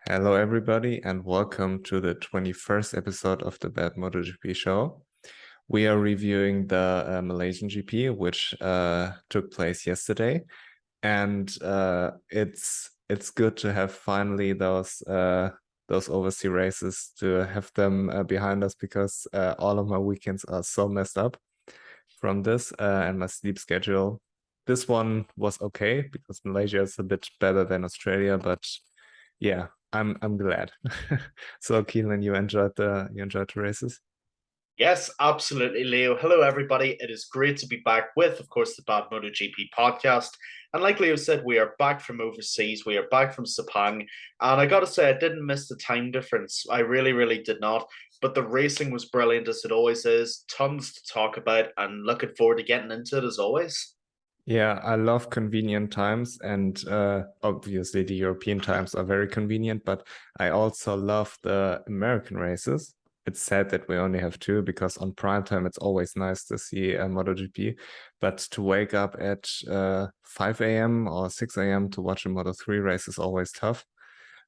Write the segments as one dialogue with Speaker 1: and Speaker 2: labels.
Speaker 1: Hello, everybody, and welcome to the 21st episode of the BadMotoGP-Show. We are reviewing the Malaysian GP, which took place yesterday, and it's good to have finally those overseas races to have them behind us because all of my weekends are so messed up from this and my sleep schedule. This one was okay because Malaysia is a bit better than Australia, but yeah, I'm glad. So Keelan, you enjoyed the races?
Speaker 2: Yes, absolutely, Leo. Hello, everybody. It is great to be back with, of course, the Bad MotoGP podcast. And like Leo said, we are back from overseas. We are back from Sepang. And I got to say, I didn't miss the time difference. I really, really did not. But the racing was brilliant, as it always is. Tons to talk about, and looking forward to getting into it, as always.
Speaker 1: Yeah, I love convenient times, and obviously the European times are very convenient, but I also love the American races. It's sad that we only have two because on prime time it's always nice to see a MotoGP, but to wake up at 5 a.m. or 6 a.m. to watch a Moto3 race is always tough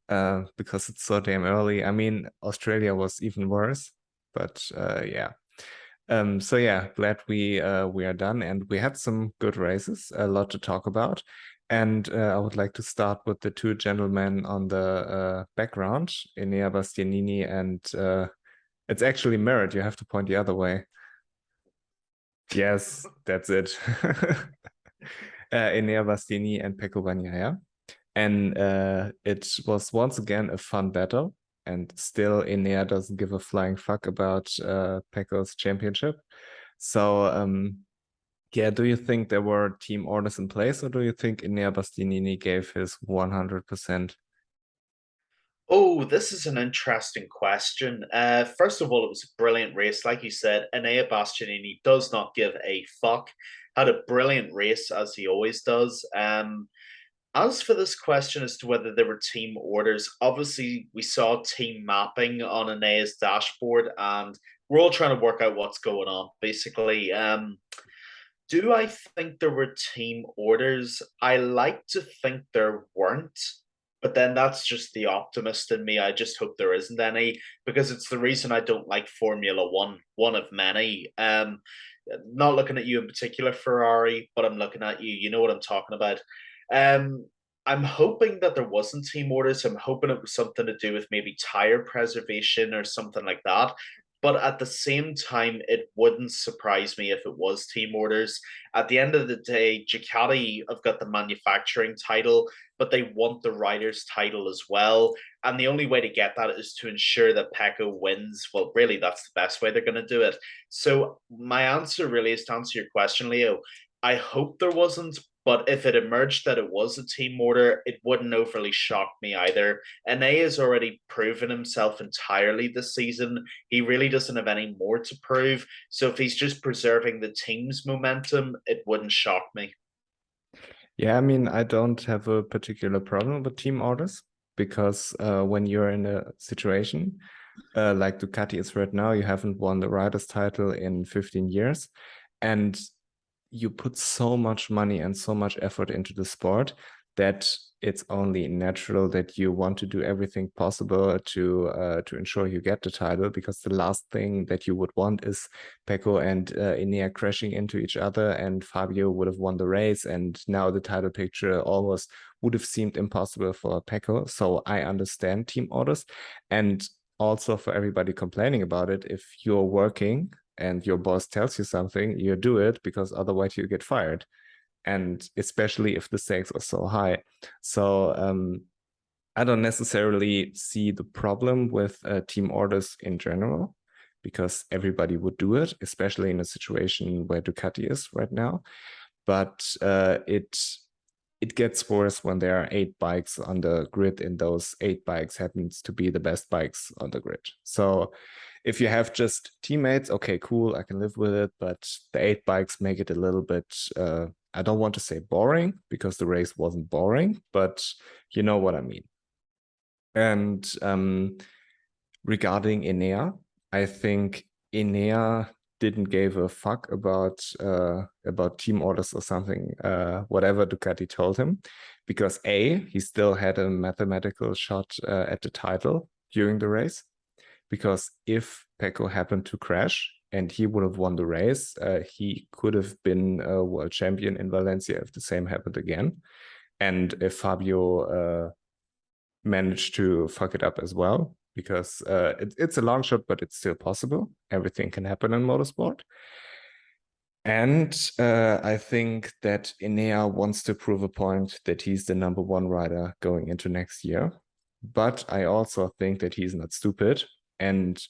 Speaker 1: because it's so damn early. I mean, Australia was even worse, but yeah. So yeah, glad we are done, and we had some good races, a lot to talk about. And I would like to start with the two gentlemen on the background, Enea Bastianini, and it's actually mirrored. You have to point the other way. Yes, that's it. Enea Bastianini and Pecco Bagnaia. And it was once again a fun battle. And still, Enea doesn't give a flying fuck about Pecco's championship. So, yeah, do you think there were team orders in place, or do you think Enea Bastianini gave his 100%?
Speaker 2: Oh, this is an interesting question. First of all, it was a brilliant race. Like you said, Enea Bastianini does not give a fuck. Had a brilliant race, as he always does. As for this question as to whether there were team orders, obviously we saw team mapping on Enea's dashboard, and we're all trying to work out what's going on, basically. Do I think there were team orders? I like to think there weren't, but then that's just the optimist in me. I just hope there isn't any because it's the reason I don't like Formula one of many. Not looking at you in particular, Ferrari, but I'm looking at you. You know what I'm talking about. Um, I'm hoping that there wasn't team orders. I'm hoping it was something to do with maybe tire preservation or something like that. But at the same time, it wouldn't surprise me if it was team orders. At the end of the day, Ducati have got the manufacturing title, but they want the rider's title as well. And the only way to get that is to ensure that Pecco wins. Well, really, that's the best way they're going to do it. So, my answer really is to answer your question, Leo. I hope there wasn't, but if it emerged that it was a team order, it wouldn't overly shock me either. Ene has already proven himself entirely this season. He really doesn't have any more to prove. So if he's just preserving the team's momentum, it wouldn't shock me.
Speaker 1: Yeah, I mean, I don't have a particular problem with team orders because when you're in a situation like Ducati is right now, you haven't won the riders title in 15 years, and you put so much money and so much effort into the sport that it's only natural that you want to do everything possible to ensure you get the title, because the last thing that you would want is Pecco and Enea crashing into each other and Fabio would have won the race, and now the title picture almost would have seemed impossible for Pecco. So I understand team orders, and also for everybody complaining about it, if you're working and your boss tells you something, you do it because otherwise you get fired. And especially if the stakes are so high. So I don't necessarily see the problem with team orders in general, because everybody would do it, especially in a situation where Ducati is right now. But it gets worse when there are 8 bikes on the grid, and those 8 bikes happens to be the best bikes on the grid. So if you have just teammates, okay, cool, I can live with it. But the 8 bikes make it a little bit, I don't want to say boring because the race wasn't boring, but you know what I mean. And regarding Enea, I think Enea didn't give a fuck about team orders or something, whatever Ducati told him, because he still had a mathematical shot at the title during the race. Because if Pecco happened to crash and he would have won the race, he could have been a world champion in Valencia if the same happened again. And if Fabio managed to fuck it up as well, because it's a long shot, but it's still possible. Everything can happen in motorsport. And I think that Enea wants to prove a point that he's the #1 rider going into next year. But I also think that he's not stupid. And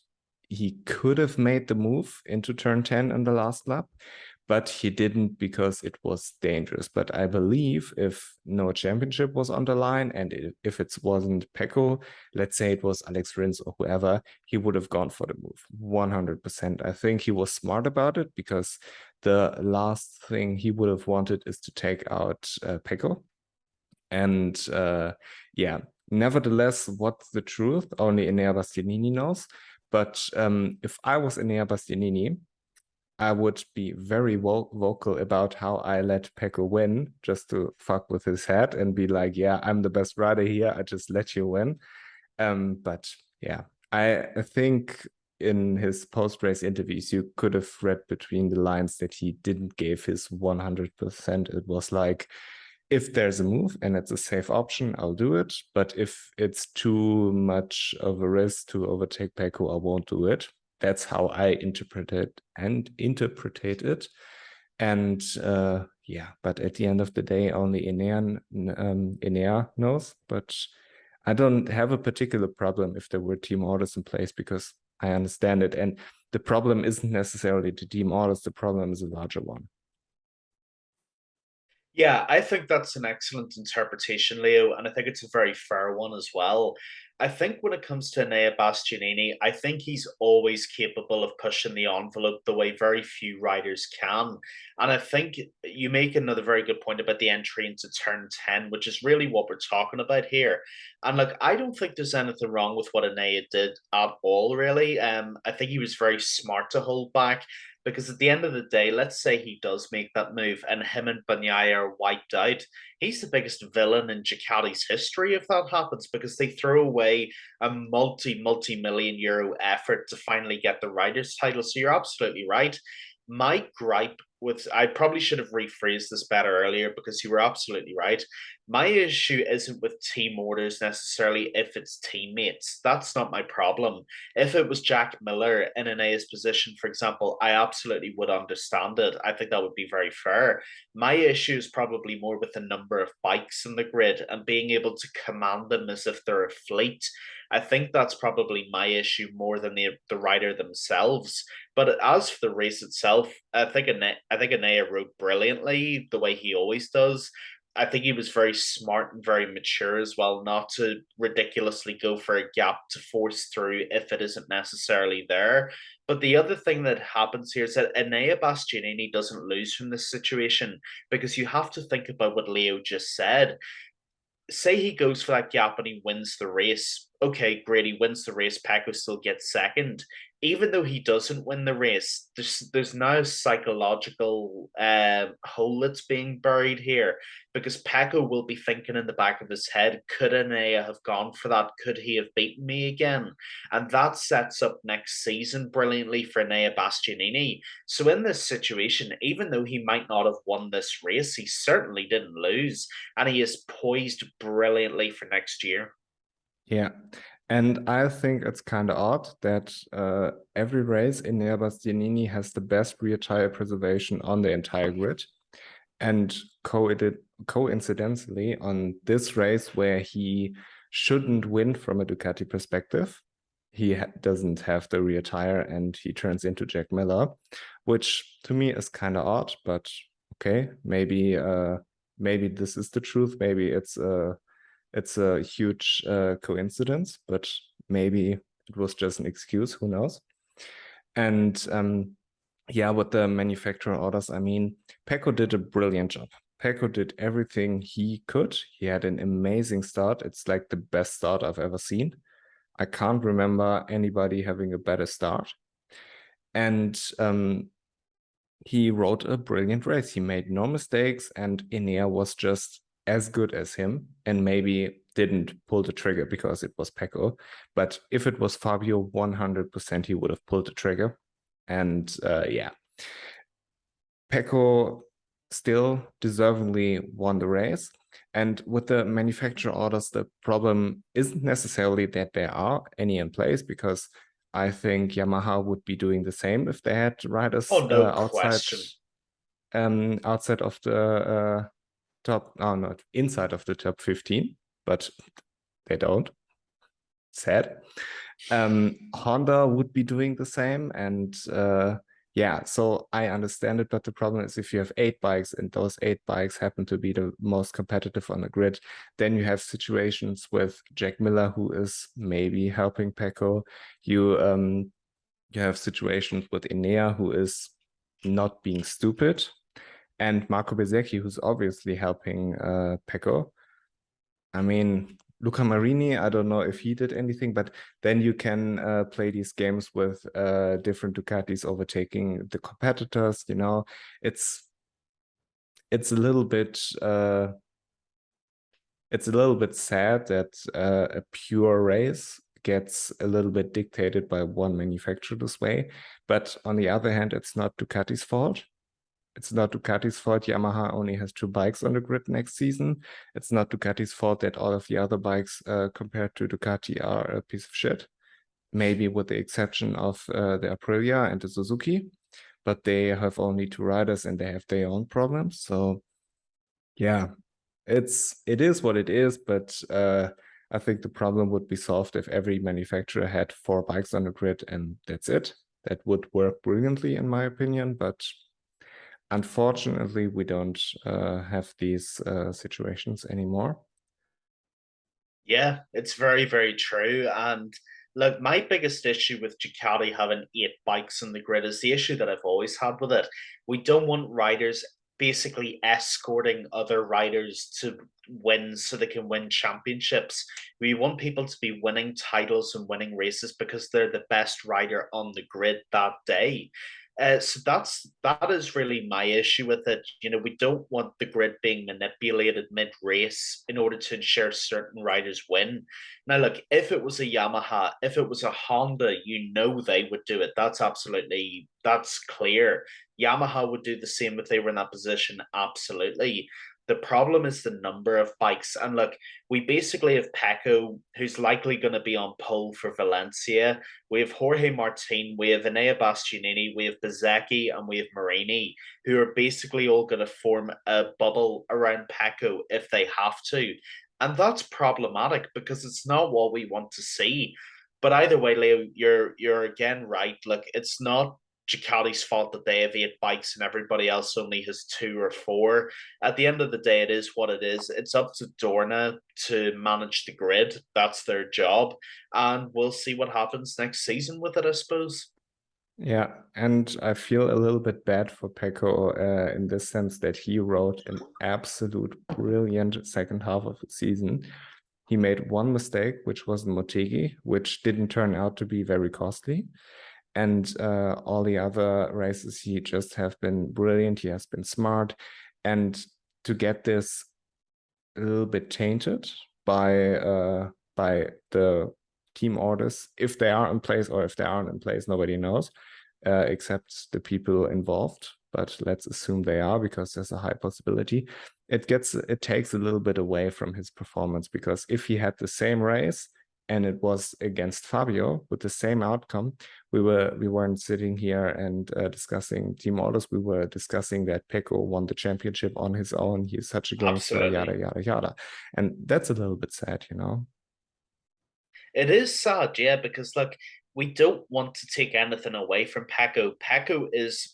Speaker 1: he could have made the move into turn 10 in the last lap, but he didn't because it was dangerous. But I believe if no championship was on the line and if it wasn't Pecco, let's say it was Alex Rins or whoever, he would have gone for the move 100%. I think he was smart about it because the last thing he would have wanted is to take out Pecco. And yeah, nevertheless, what's the truth? Only Enea Bastianini knows. But if I was Enea Bastianini, I would be very vocal about how I let Pecco win just to fuck with his head and be like, yeah, I'm the best rider here. I just let you win. But yeah, I think in his post-race interviews, you could have read between the lines that he didn't give his 100%. It was like, if there's a move and it's a safe option, I'll do it. But if it's too much of a risk to overtake Pecco, I won't do it. That's how I interpret it. And yeah, but at the end of the day, only Enea knows. But I don't have a particular problem if there were team orders in place because I understand it. And the problem isn't necessarily the team orders. The problem is a larger one.
Speaker 2: Yeah, I think that's an excellent interpretation, Leo, and I think it's a very fair one as well. I think when it comes to Enea Bastianini, I think he's always capable of pushing the envelope the way very few riders can. And I think you make another very good point about the entry into turn 10, which is really what we're talking about here. And look, I don't think there's anything wrong with what Enea did at all, really. I think he was very smart to hold back. Because at the end of the day, let's say he does make that move and him and Bagnaia are wiped out. He's the biggest villain in Ducati's history if that happens, because they throw away a multi-million euro effort to finally get the riders' title. So you're absolutely right. My gripe with, I probably should have rephrased this better earlier because you were absolutely right. My issue isn't with team orders necessarily if it's teammates. That's not my problem. If it was Jack Miller in Enea's position, for example, I absolutely would understand it. I think that would be very fair. My issue is probably more with the number of bikes in the grid and being able to command them as if they're a fleet. I think that's probably my issue more than the rider themselves. But as for the race itself, I think Enea rode brilliantly the way he always does. I think he was very smart and very mature as well, not to ridiculously go for a gap to force through if it isn't necessarily there. But the other thing that happens here is that Enea Bastianini doesn't lose from this situation because you have to think about what Leo just said. Say he goes for that gap and he wins the race. Okay, great, he wins the race. Pecco still gets second. Even though he doesn't win the race, there's now a psychological hole that's being buried here because Pecco will be thinking in the back of his head, could Enea have gone for that? Could he have beaten me again? And that sets up next season brilliantly for Enea Bastianini. So in this situation, even though he might not have won this race, he certainly didn't lose, and he is poised brilliantly for next year.
Speaker 1: Yeah. And I think it's kind of odd that every race Enea Bastianini has the best rear tire preservation on the entire grid. And coincidentally, on this race where he shouldn't win from a Ducati perspective, he doesn't have the rear tire and he turns into Jack Miller, which to me is kind of odd, but okay, maybe this is the truth. Maybe it's a huge coincidence, but maybe it was just an excuse, who knows? And yeah, with the manufacturer orders, I mean, Pecco did a brilliant job. Pecco did everything he could. He had an amazing start. It's like the best start I've ever seen. I can't remember anybody having a better start. And he rode a brilliant race. He made no mistakes, and Enea was just as good as him and maybe didn't pull the trigger because it was Pecco. But if it was Fabio, 100% he would have pulled the trigger. And yeah, Pecco still deservingly won the race. And with the manufacturer orders, the problem isn't necessarily that there are any in place, because I think Yamaha would be doing the same if they had riders
Speaker 2: Oh, no question.
Speaker 1: outside of the top, oh, not inside of the top 15, but they don't. Sad. Honda would be doing the same, and yeah, so I understand it, but the problem is if you have 8 bikes and those 8 bikes happen to be the most competitive on the grid, then you have situations with Jack Miller, who is maybe helping Pecco. You have situations with Enea, who is not being stupid, and Marco Bezzecchi, who's obviously helping Pecco. I mean, Luca Marini, I don't know if he did anything, but then you can play these games with different Ducatis overtaking the competitors. You know, it's a little bit sad that a pure race gets a little bit dictated by one manufacturer this way. But on the other hand, it's not Ducati's fault. It's not Ducati's fault Yamaha only has 2 bikes on the grid next season. It's not Ducati's fault that all of the other bikes compared to Ducati are a piece of shit. Maybe with the exception of the Aprilia and the Suzuki, but they have only 2 riders and they have their own problems. So yeah, it is what it is, but I think the problem would be solved if every manufacturer had 4 bikes on the grid and that's it. That would work brilliantly in my opinion, but unfortunately, we don't have these situations anymore.
Speaker 2: Yeah, it's very, very true. And look, my biggest issue with Ducati having 8 bikes in the grid is the issue that I've always had with it. We don't want riders basically escorting other riders to win so they can win championships. We want people to be winning titles and winning races because they're the best rider on the grid that day. So that is really my issue with it. You know, we don't want the grid being manipulated mid-race in order to ensure certain riders win. Now, look, if it was a Yamaha, if it was a Honda, you know they would do it. That's clear. Yamaha would do the same if they were in that position. Absolutely. The problem is the number of bikes. And look, we basically have Pecco, who's likely going to be on pole for Valencia. We have Jorge Martin, we have Enea Bastianini, we have Bezzecchi, and we have Marini, who are basically all going to form a bubble around Pecco if they have to. And that's problematic because it's not what we want to see. But either way, Leo, you're again right. Look, it's not Ducati's fault that they have 8 bikes and everybody else only has 2 or 4. At the end of the day, it is what it is. It's up to Dorna to manage the grid. That's their job. And we'll see what happens next season with it, I suppose.
Speaker 1: Yeah, and I feel a little bit bad for Pecco in this sense that he rode an absolute brilliant second half of the season. He made one mistake, which was in Motegi, which didn't turn out to be very costly. And all the other races, he just have been brilliant. He has been smart. And to get this a little bit tainted by the team orders, if they are in place or if they aren't in place, nobody knows, except the people involved. But let's assume they are, because there's a high possibility. It takes a little bit away from his performance, because if he had the same race and it was against Fabio with the same outcome, we weren't sitting here and discussing team orders. We were discussing that Pecco won the championship on his own. He's such a gangster,
Speaker 2: Absolutely.
Speaker 1: yada yada yada, and that's a little bit sad, you know.
Speaker 2: It is sad, yeah, because look, we don't want to take anything away from Pecco. Pecco is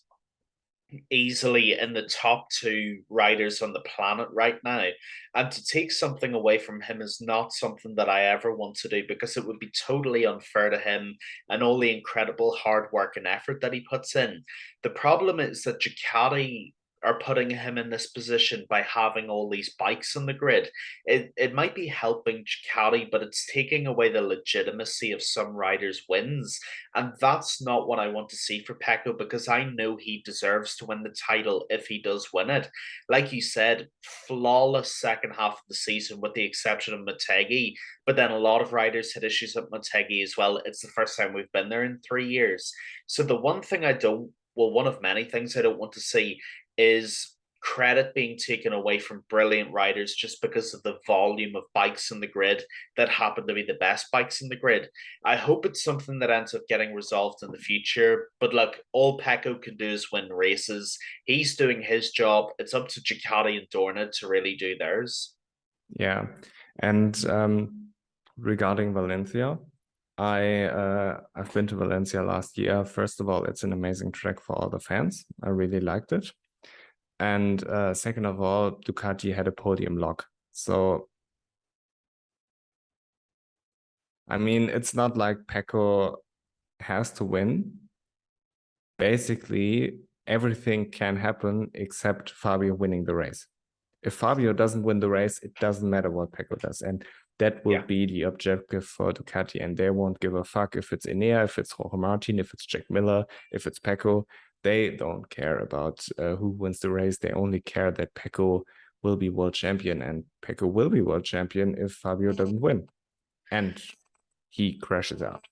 Speaker 2: easily in the top 2 riders on the planet right now. And to take something away from him is not something that I ever want to do because it would be totally unfair to him and all the incredible hard work and effort that he puts in. The problem is that Ducati are putting him in this position by having all these bikes on the grid. It might be helping Ducati, but it's taking away the legitimacy of some riders' wins. And that's not what I want to see for Pecco, because I know he deserves to win the title if he does win it. Like you said, flawless second half of the season, with the exception of Motegi. But then a lot of riders had issues with Motegi as well. It's the first time we've been there in 3 years. So the one thing I don't, well, one of many things I don't want to see is credit being taken away from brilliant riders just because of the volume of bikes in the grid that happen to be the best bikes in the grid. I hope it's something that ends up getting resolved in the future. But look, all Pecco can do is win races. He's doing his job. It's up to Ducati and Dorna to really do theirs.
Speaker 1: Yeah. And regarding Valencia, I've been to Valencia last year. First of all, it's an amazing track for all the fans. I really liked it. And second of all, Ducati had a podium lock. So, I mean, it's not like Pecco has to win. Basically, everything can happen except Fabio winning the race. If Fabio doesn't win the race, it doesn't matter what Pecco does. And that will be the objective for Ducati. And they won't give a fuck if it's Enea, if it's Jorge Martin, if it's Jack Miller, if it's Pecco. They don't care about who wins the race. They only care that Pecco will be world champion, and Pecco will be world champion if Fabio doesn't win and he crashes out.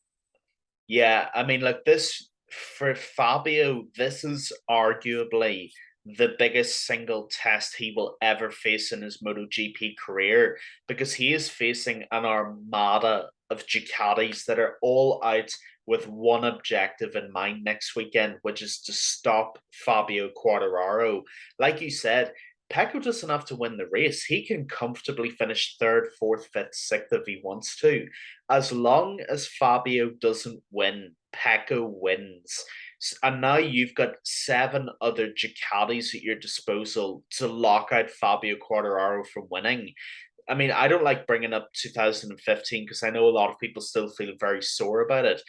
Speaker 2: Yeah, I mean, like this for Fabio, this is arguably the biggest single test he will ever face in his MotoGP career, because he is facing an armada of Ducatis that are all out with one objective in mind next weekend, which is to stop Fabio Quartararo. Like you said, Pecco doesn't have to win the race. He can comfortably finish third, fourth, fifth, sixth if he wants to. As long as Fabio doesn't win, Pecco wins. And now you've got 7 other Ducatis at your disposal to lock out Fabio Quartararo from winning. I mean, I don't like bringing up 2015 because I know a lot of people still feel very sore about it.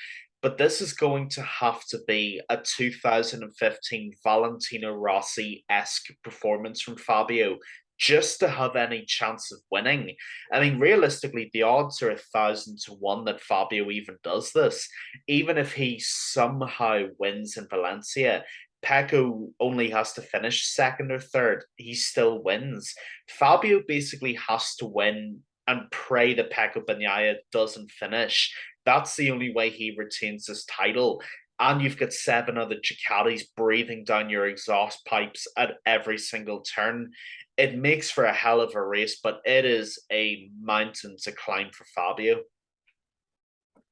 Speaker 2: But this is going to have to be a 2015 Valentino Rossi esque performance from Fabio just to have any chance of winning. I mean, realistically, the odds are 1,000 to 1 that Fabio even does this. Even if he somehow wins in Valencia, Pecco only has to finish second or third. He still wins. Fabio basically has to win and pray that Pecco Bagnaia doesn't finish. That's the only way he retains his title. And you've got 7 other Ducatis breathing down your exhaust pipes at every single turn. It makes for a hell of a race, but it is a mountain to climb for Fabio.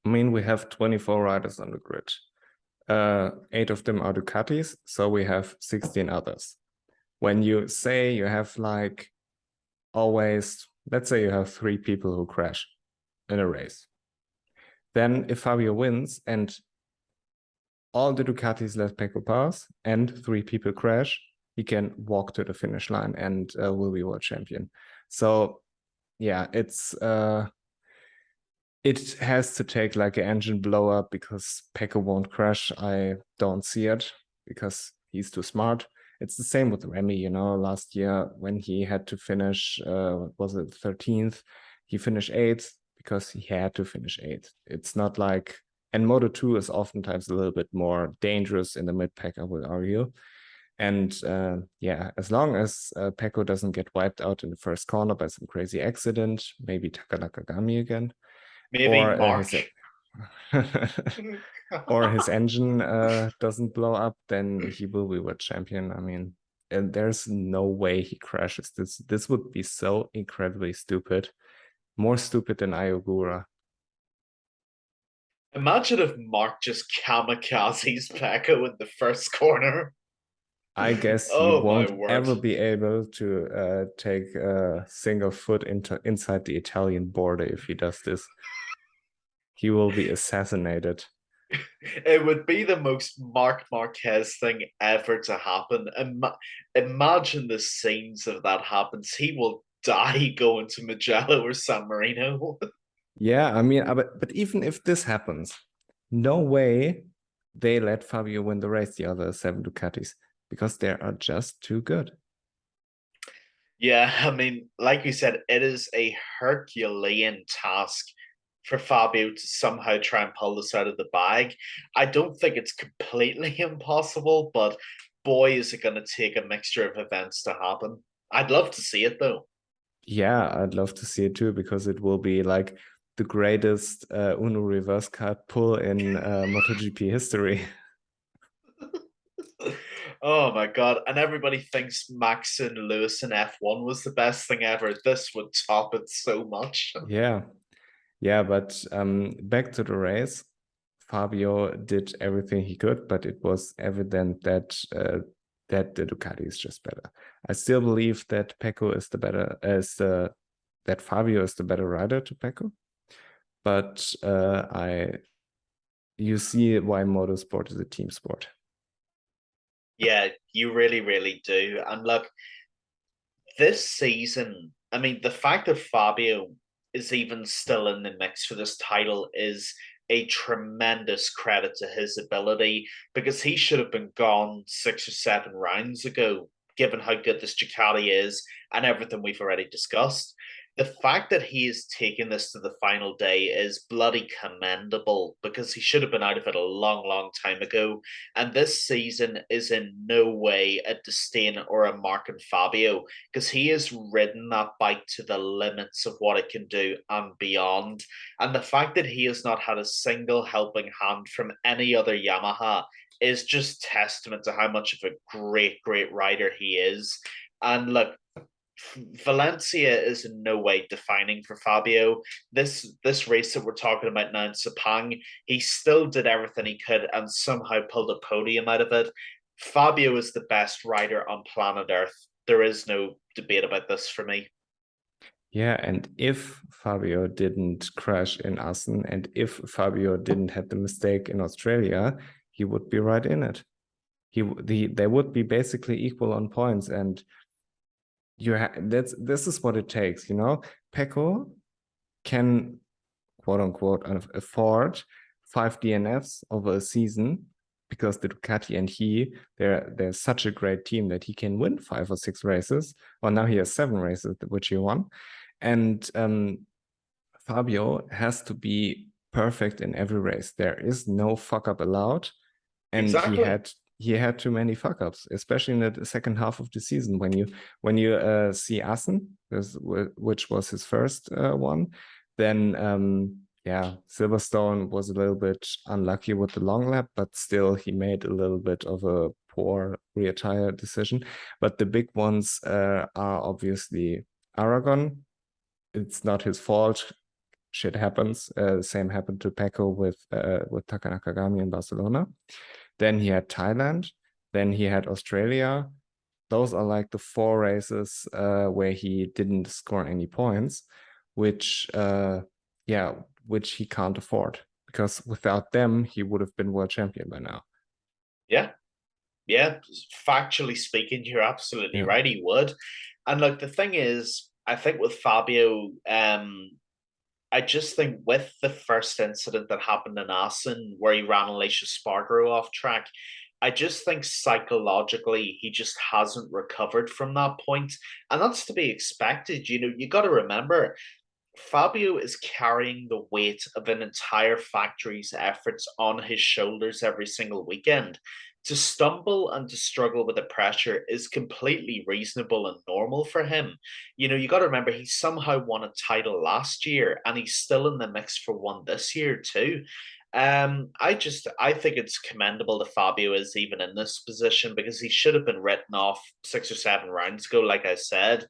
Speaker 1: I mean, we have 24 riders on the grid. 8 of them are Ducatis, so we have 16 others. When you say you have like always, let's say you have 3 people who crash in a race. Then if Fabio wins and all the Ducatis let Pecco pass and 3 people crash, he can walk to the finish line and will be world champion. So yeah, it has to take like an engine blow up because Pecco won't crash. I don't see it because he's too smart. It's the same with Remy, you know, last year when he had to finish, was it 13th? He finished 8th because he had to finish 8th. It's not like, and Moto2 is oftentimes a little bit more dangerous in the mid-pack, I would argue. And yeah, as long as Pecco doesn't get wiped out in the first corner by some crazy accident, maybe Taka Nakagami again,
Speaker 2: Maybe
Speaker 1: or
Speaker 2: Mark.
Speaker 1: or his engine doesn't blow up, then he will be world champion. I mean, and there's no way he crashes. This would be so incredibly stupid, more stupid than Ayogura.
Speaker 2: Imagine if Mark just kamikazes Pecco in the first corner.
Speaker 1: I guess he won't ever be able to take a single foot inside the Italian border if he does this. He will be assassinated.
Speaker 2: It would be the most Mark Marquez thing ever to happen. Imagine the scenes of that happens. He will die going to Mugello or San Marino.
Speaker 1: Yeah, I mean, but even if this happens, no way they let Fabio win the race, the other 7 Ducatis. because they are just too good.
Speaker 2: Yeah, I mean, like you said, it is a Herculean task for Fabio to somehow try and pull this out of the bag. I don't think it's completely impossible, but boy, is it going to take a mixture of events to happen. I'd love to see it though.
Speaker 1: Yeah, I'd love to see it too, because it will be like the greatest Uno reverse card pull in MotoGP history.
Speaker 2: Oh my god! And everybody thinks Max and Lewis in F1 was the best thing ever. This would top it so much.
Speaker 1: Yeah, yeah, but back to the race. Fabio did everything he could, but it was evident that that the Ducati is just better. I still believe that Pecco is the better, that Fabio is the better rider to Pecco, but you see why motorsport is a team sport.
Speaker 2: Yeah, you really, really do. And look, this season, I mean, the fact that Fabio is even still in the mix for this title is a tremendous credit to his ability, because he should have been gone 6 or 7 rounds ago, given how good this Ducati is and everything we've already discussed. The fact that he is taking this to the final day is bloody commendable, because he should have been out of it a long, long time ago. And this season is in no way a disdain or a mark on Fabio, because he has ridden that bike to the limits of what it can do and beyond. And the fact that he has not had a single helping hand from any other Yamaha is just testament to how much of a great, great rider he is. And look, Valencia is in no way defining for Fabio. This race that we're talking about now in Sepang, he still did everything he could and somehow pulled a podium out of it. Fabio is the best rider on planet Earth. There is no debate about this for me.
Speaker 1: Yeah, and if Fabio didn't crash in Assen, and if Fabio didn't have the mistake in Australia, he would be right in it. They would be basically equal on points, and this is what it takes, you know. Pecco can, quote unquote, afford 5 DNFs over a season, because the Ducati and they're such a great team that he can win 5 or 6 races. Well, now he has 7 races which he won, and Fabio has to be perfect in every race. There is no fuck up allowed, and
Speaker 2: Exactly.
Speaker 1: he had too many fuck ups, especially in the second half of the season. When you see Assen, which was his first one, then yeah, Silverstone was a little bit unlucky with the long lap, but still he made a little bit of a poor rear tire decision. But the big ones are obviously Aragon. It's not his fault. Shit happens. Same happened to Pecco with Taka Nakagami in Barcelona. Then he had Thailand. Then he had Australia. Those are like the 4 races where he didn't score any points, which yeah, which he can't afford, because without them he would have been world champion by now.
Speaker 2: Yeah. Yeah. Factually speaking, you're absolutely
Speaker 1: Yeah.
Speaker 2: right. He would. And look, the thing is, I think with Fabio, I just think with the first incident that happened in Assen, where he ran Alicia Spargo off track, I just think psychologically he just hasn't recovered from that point, and that's to be expected. You know, you got to remember Fabio is carrying the weight of an entire factory's efforts on his shoulders every single weekend. To stumble and to struggle with the pressure is completely reasonable and normal for him. You know, you got to remember he somehow won a title last year and he's still in the mix for one this year too. I think it's commendable that Fabio is even in this position, because he should have been written off 6 or 7 rounds ago, like I said.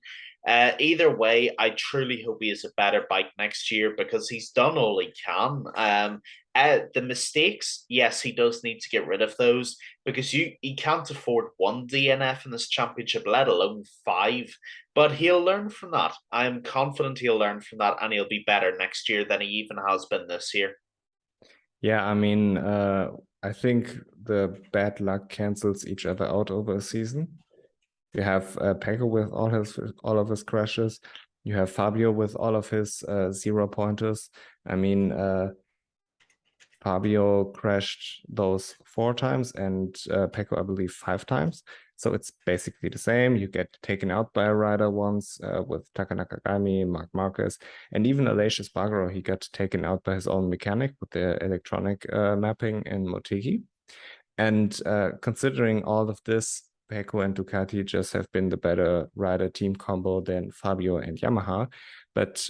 Speaker 2: Either way, I truly hope he has a better bike next year, because he's done all he can. The mistakes, yes, he does need to get rid of those, because he can't afford 1 DNF in this championship, let alone 5. But he'll learn from that. I'm confident he'll learn from that, and he'll be better next year than he even has been this year.
Speaker 1: Yeah, I mean, I think the bad luck cancels each other out over a season. You have Pecco with all of his crashes. You have Fabio with all of his 0 pointers. I mean, Fabio crashed those 4 times, and Pecco, I believe, 5 times. So it's basically the same. You get taken out by a rider once with Taka Nakagami, Mark Marquez, and even Aleix Espargaro, he got taken out by his own mechanic with the electronic mapping in Motegi. And considering all of this, Pecco and Ducati just have been the better rider team combo than Fabio and Yamaha. But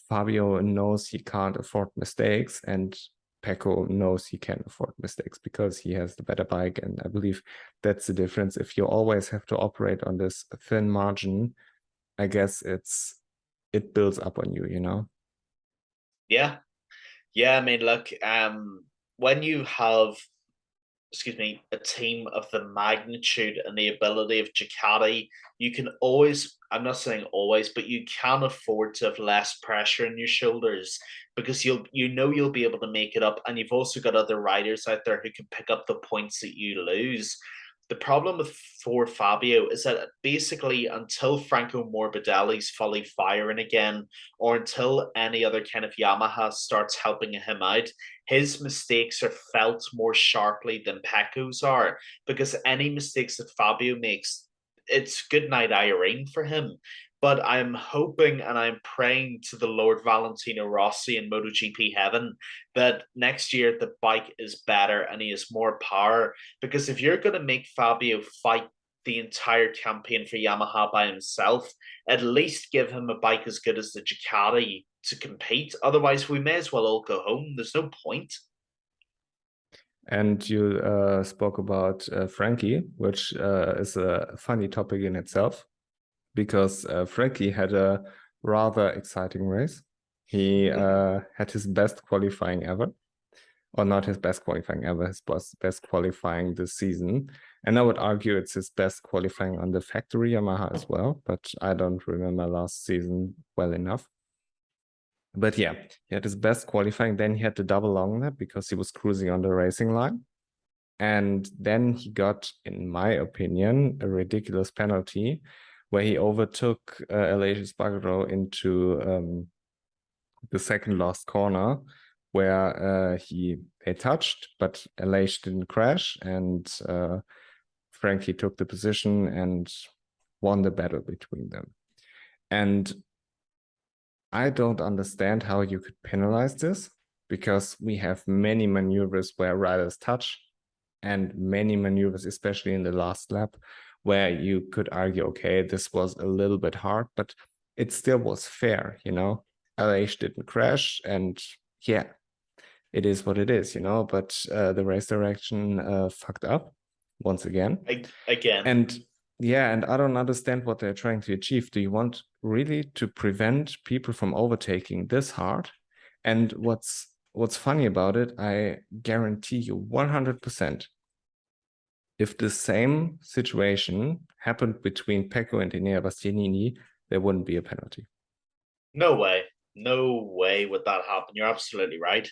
Speaker 1: Fabio knows he can't afford mistakes, and Pecco knows he can afford mistakes because he has the better bike. And I believe that's the difference. If you always have to operate on this thin margin, I guess it builds up on you, you know?
Speaker 2: Yeah. Yeah, I mean, look, when you have, excuse me, a team of the magnitude and the ability of Ducati, you can always, I'm not saying always, but you can afford to have less pressure on your shoulders because you'll be able to make it up. And you've also got other riders out there who can pick up the points that you lose. The problem with for Fabio is that basically until Franco Morbidelli's fully firing again, or until any other kind of Yamaha starts helping him out, his mistakes are felt more sharply than Pecco's are, because any mistakes that Fabio makes, it's good night Irene for him. But I'm hoping and I'm praying to the Lord Valentino Rossi in MotoGP heaven that next year the bike is better and he has more power. Because if you're going to make Fabio fight the entire campaign for Yamaha by himself, at least give him a bike as good as the Ducati to compete. Otherwise, we may as well all go home. There's no point.
Speaker 1: And you spoke about Frankie, which is a funny topic in itself, because Frankie had a rather exciting race. He had his best qualifying ever, or not his best qualifying ever, his best qualifying this season. And I would argue it's his best qualifying on the factory Yamaha as well, but I don't remember last season well enough. But yeah, he had his best qualifying. Then he had the double long lap because he was cruising on the racing line. And then he got, in my opinion, a ridiculous penalty where he overtook Aleix Espargaro into the second last corner, where they touched, but Aleix didn't crash, and Frankie took the position and won the battle between them. And I don't understand how you could penalize this, because we have many maneuvers where riders touch, and many maneuvers, especially in the last lap, where you could argue, okay, this was a little bit hard, but it still was fair, you know? LH didn't crash, and yeah, it is what it is, you know? But the race direction fucked up once again.
Speaker 2: Again.
Speaker 1: And yeah, and I don't understand what they're trying to achieve. Do you want really to prevent people from overtaking this hard? And what's funny about it, I guarantee you 100%, if the same situation happened between Pecco and Enea Bastianini, there wouldn't be a penalty.
Speaker 2: No way. No way would that happen. You're absolutely right.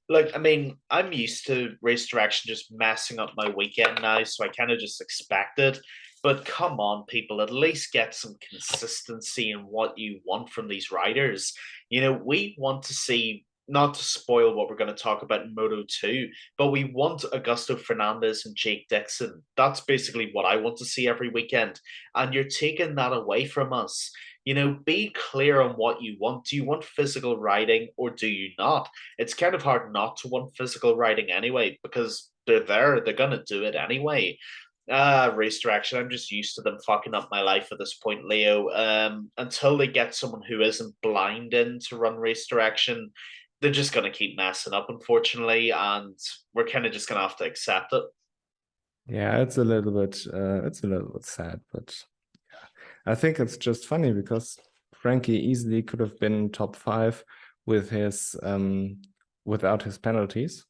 Speaker 2: Look, I mean, I'm used to race direction just messing up my weekend now, so I kind of just expect it. But come on, people, at least get some consistency in what you want from these riders. You know, we want to see, not to spoil what we're going to talk about in Moto 2, but we want Augusto Fernandez and Jake Dixon. That's basically what I want to see every weekend. And you're taking that away from us. You know, be clear on what you want. Do you want physical riding or do you not? It's kind of hard not to want physical riding anyway, because they're there, they're going to do it anyway. Race direction. I'm just used to them fucking up my life at this point, Leo. Until they get someone who isn't blind in to run race direction, they're just going to keep messing up, unfortunately, and we're kind of just going to have to accept it.
Speaker 1: Yeah, it's a little bit sad, but I think it's just funny because Frankie easily could have been top 5 with his without his penalties.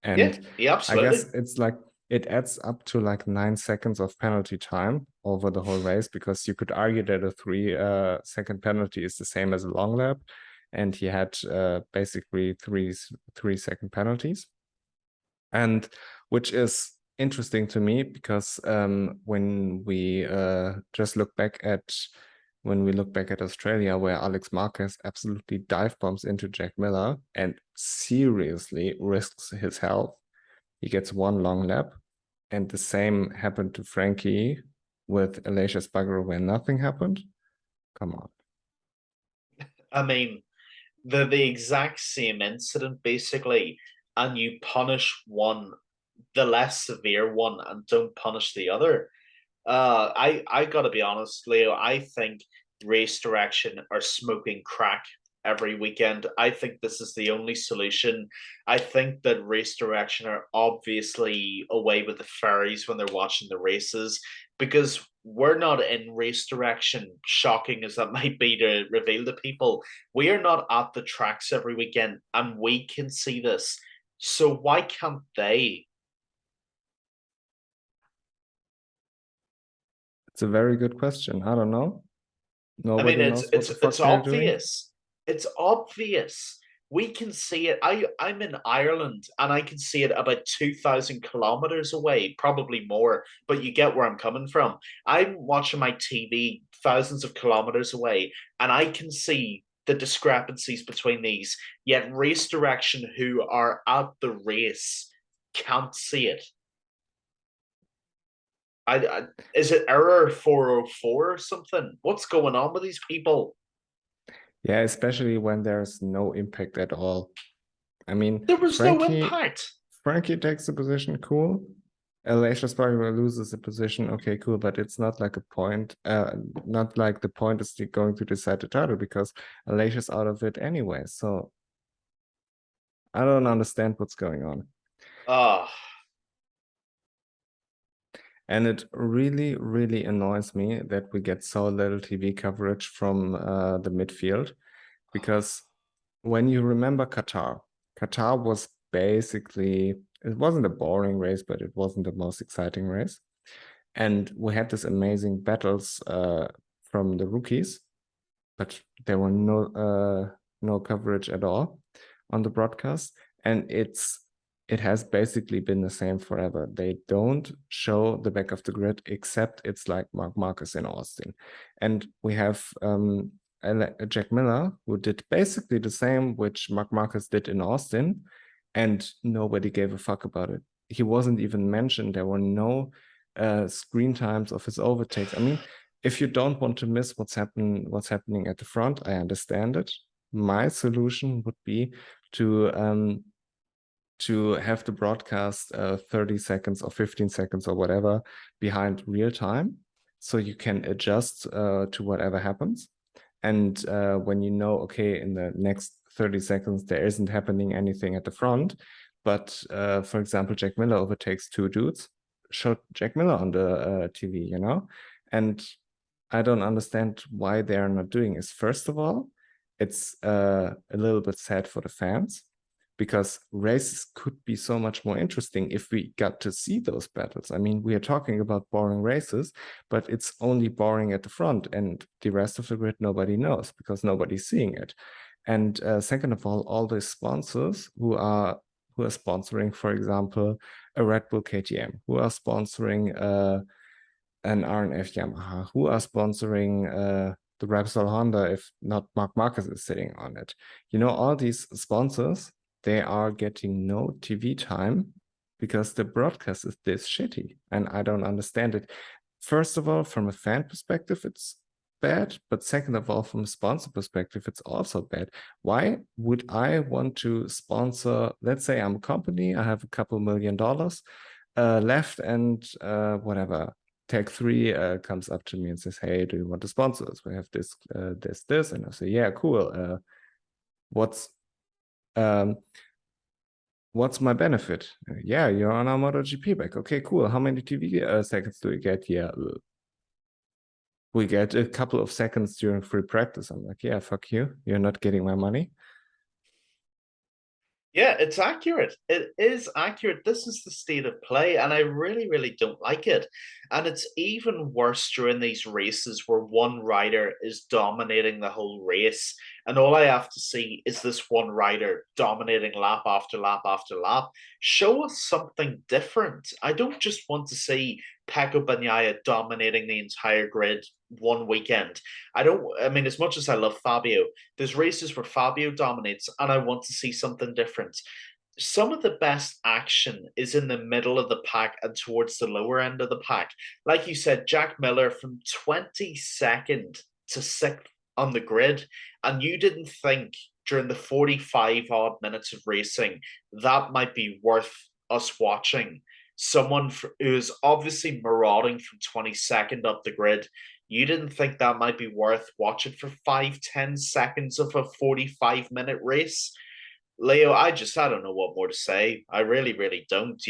Speaker 1: And
Speaker 2: yeah, absolutely.
Speaker 1: I guess it's like it adds up to like 9 seconds of penalty time over the whole race, because you could argue that a 3-second penalty is the same as a long lap, and he had basically 3-second penalties, and which is interesting to me because when we just look back at Australia, where Alex Marquez absolutely dive bombs into Jack Miller and seriously risks his health, he gets one long lap. And the same happened to Frankie with Alicia Spargo where nothing happened. Come on.
Speaker 2: I mean, the exact same incident basically, and you punish one, the less severe one, and don't punish the other. I gotta be honest, Leo. I think race direction are smoking crack every weekend. I think this is the only solution. I think that race direction are obviously away with the fairies when they're watching the races because we're not in race direction. Shocking as that might be to reveal to people, we are not at the tracks every weekend, and we can see this. So why can't they?
Speaker 1: It's a very good question. I don't know.
Speaker 2: I mean,
Speaker 1: Nobody
Speaker 2: it's
Speaker 1: knows what
Speaker 2: it's
Speaker 1: the fuck
Speaker 2: it's
Speaker 1: they're doing.
Speaker 2: obvious. It's obvious. We can see it. I'm in Ireland and I can see it about 2,000 kilometers away, probably more, but you get where I'm coming from. I'm watching my TV thousands of kilometers away and I can see the discrepancies between these. Yet race direction who are at the race can't see it. I is it error 404 or something? What's going on with these people?
Speaker 1: Yeah, especially when there's no impact at all. I mean,
Speaker 2: There was no
Speaker 1: Frankie
Speaker 2: impact.
Speaker 1: Frankie takes the position, cool. Alicia Spargo loses the position, okay, cool, but it's not like a point, not like the point is going to decide the title because Alicia's out of it anyway. So I don't understand what's going on.
Speaker 2: Ah,
Speaker 1: And it really, really annoys me that we get so little TV coverage from the midfield because when you remember Qatar, Qatar was basically, it wasn't a boring race, but it wasn't the most exciting race. And we had this amazing battles from the rookies, but there were no coverage at all on the broadcast. And it has basically been the same forever. They don't show the back of the grid except it's like Mark Marquez in Austin. And we have Jack Miller, who did basically the same which Mark Marquez did in Austin, and nobody gave a fuck about it. He wasn't even mentioned. There were no screen times of his overtakes. I mean, if you don't want to miss what's happening at the front, I understand it. My solution would be to have the broadcast 30 seconds or 15 seconds or whatever behind real time, so you can adjust to whatever happens. And when you know, okay, in the next 30 seconds there isn't happening anything at the front, but for example, Jack Miller overtakes two dudes, show Jack Miller on the TV, you know? And I don't understand why they are not doing is, first of all, it's a little bit sad for the fans because races could be so much more interesting if we got to see those battles. I mean, we are talking about boring races, but it's only boring at the front, and the rest of the grid nobody knows because nobody's seeing it. And second of all the sponsors who are sponsoring, for example, a Red Bull KTM, who are sponsoring an RNF Yamaha, who are sponsoring the Repsol Honda if not Mark Marquez is sitting on it. You know, all these sponsors, they are getting no TV time because the broadcast is this shitty, and I don't understand it. First of all, from a fan perspective, it's bad, but second of all, from a sponsor perspective, it's also bad. Why would I want to sponsor, let's say I'm a company, I have a couple $1 million left, and whatever, Tech 3 comes up to me and says, hey, do you want to sponsor us? We have this, and I say, yeah, cool. What's um, what's my benefit? Yeah, you're on our MotoGP back. Okay, cool. How many TV seconds do we get? Yeah, we get a couple of seconds during free practice. I'm like, yeah, fuck you. You're not getting my money.
Speaker 2: yeah, it's accurate. It is accurate. This is the state of play, and I really, really don't like it. And it's even worse during these races where one rider is dominating the whole race, and all I have to see is this one rider dominating lap after lap after lap. Show us something different. I don't just want to see Pecco Bagnaia dominating the entire grid one weekend. I mean, as much as I love Fabio, there's races where Fabio dominates, and I want to see something different. some of the best action is in the middle of the pack and towards the lower end of the pack. Like you said, Jack Miller from 22nd to 6th on the grid, and you didn't think during the 45 odd minutes of racing that might be worth us watching. Someone who is obviously marauding from 22nd up the grid. You didn't think that might be worth watching for 5, 10 seconds of a 45-minute race. Leo, I don't know what more to say. I really, really don't.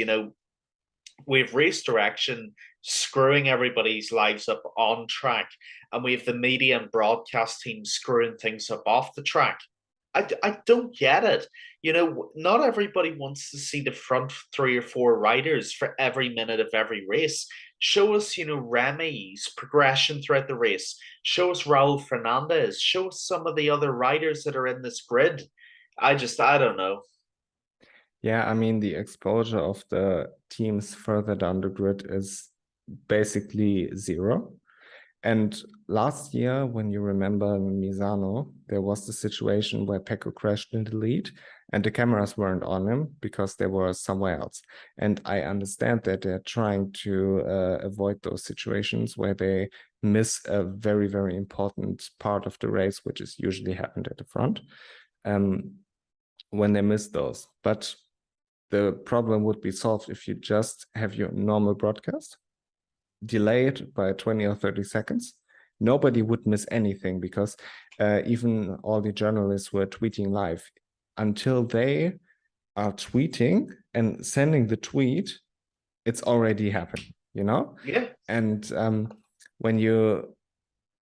Speaker 2: We've race direction screwing everybody's lives up on track, and we have the media and broadcast team screwing things up off the track. I don't get it. Not everybody wants to see the front 3 or 4 riders for every minute of every race. Show us, Remy's progression throughout the race. Show us Raul Fernandez. Show us some of the other riders that are in this grid. I don't know.
Speaker 1: Yeah, I mean, the exposure of the teams further down the grid is basically zero. And last year, when you remember Misano, there was the situation where Pecco crashed in the lead and the cameras weren't on him because they were somewhere else. And I understand that they're trying to avoid those situations where they miss a very, very important part of the race, which is usually happened at the front, when they miss those. But the problem would be solved if you just have your normal broadcast, delay it by 20 or 30 seconds. Nobody would miss anything because even all the journalists were tweeting live. Until they are tweeting and sending the tweet, it's already happened,
Speaker 2: Yeah.
Speaker 1: And when you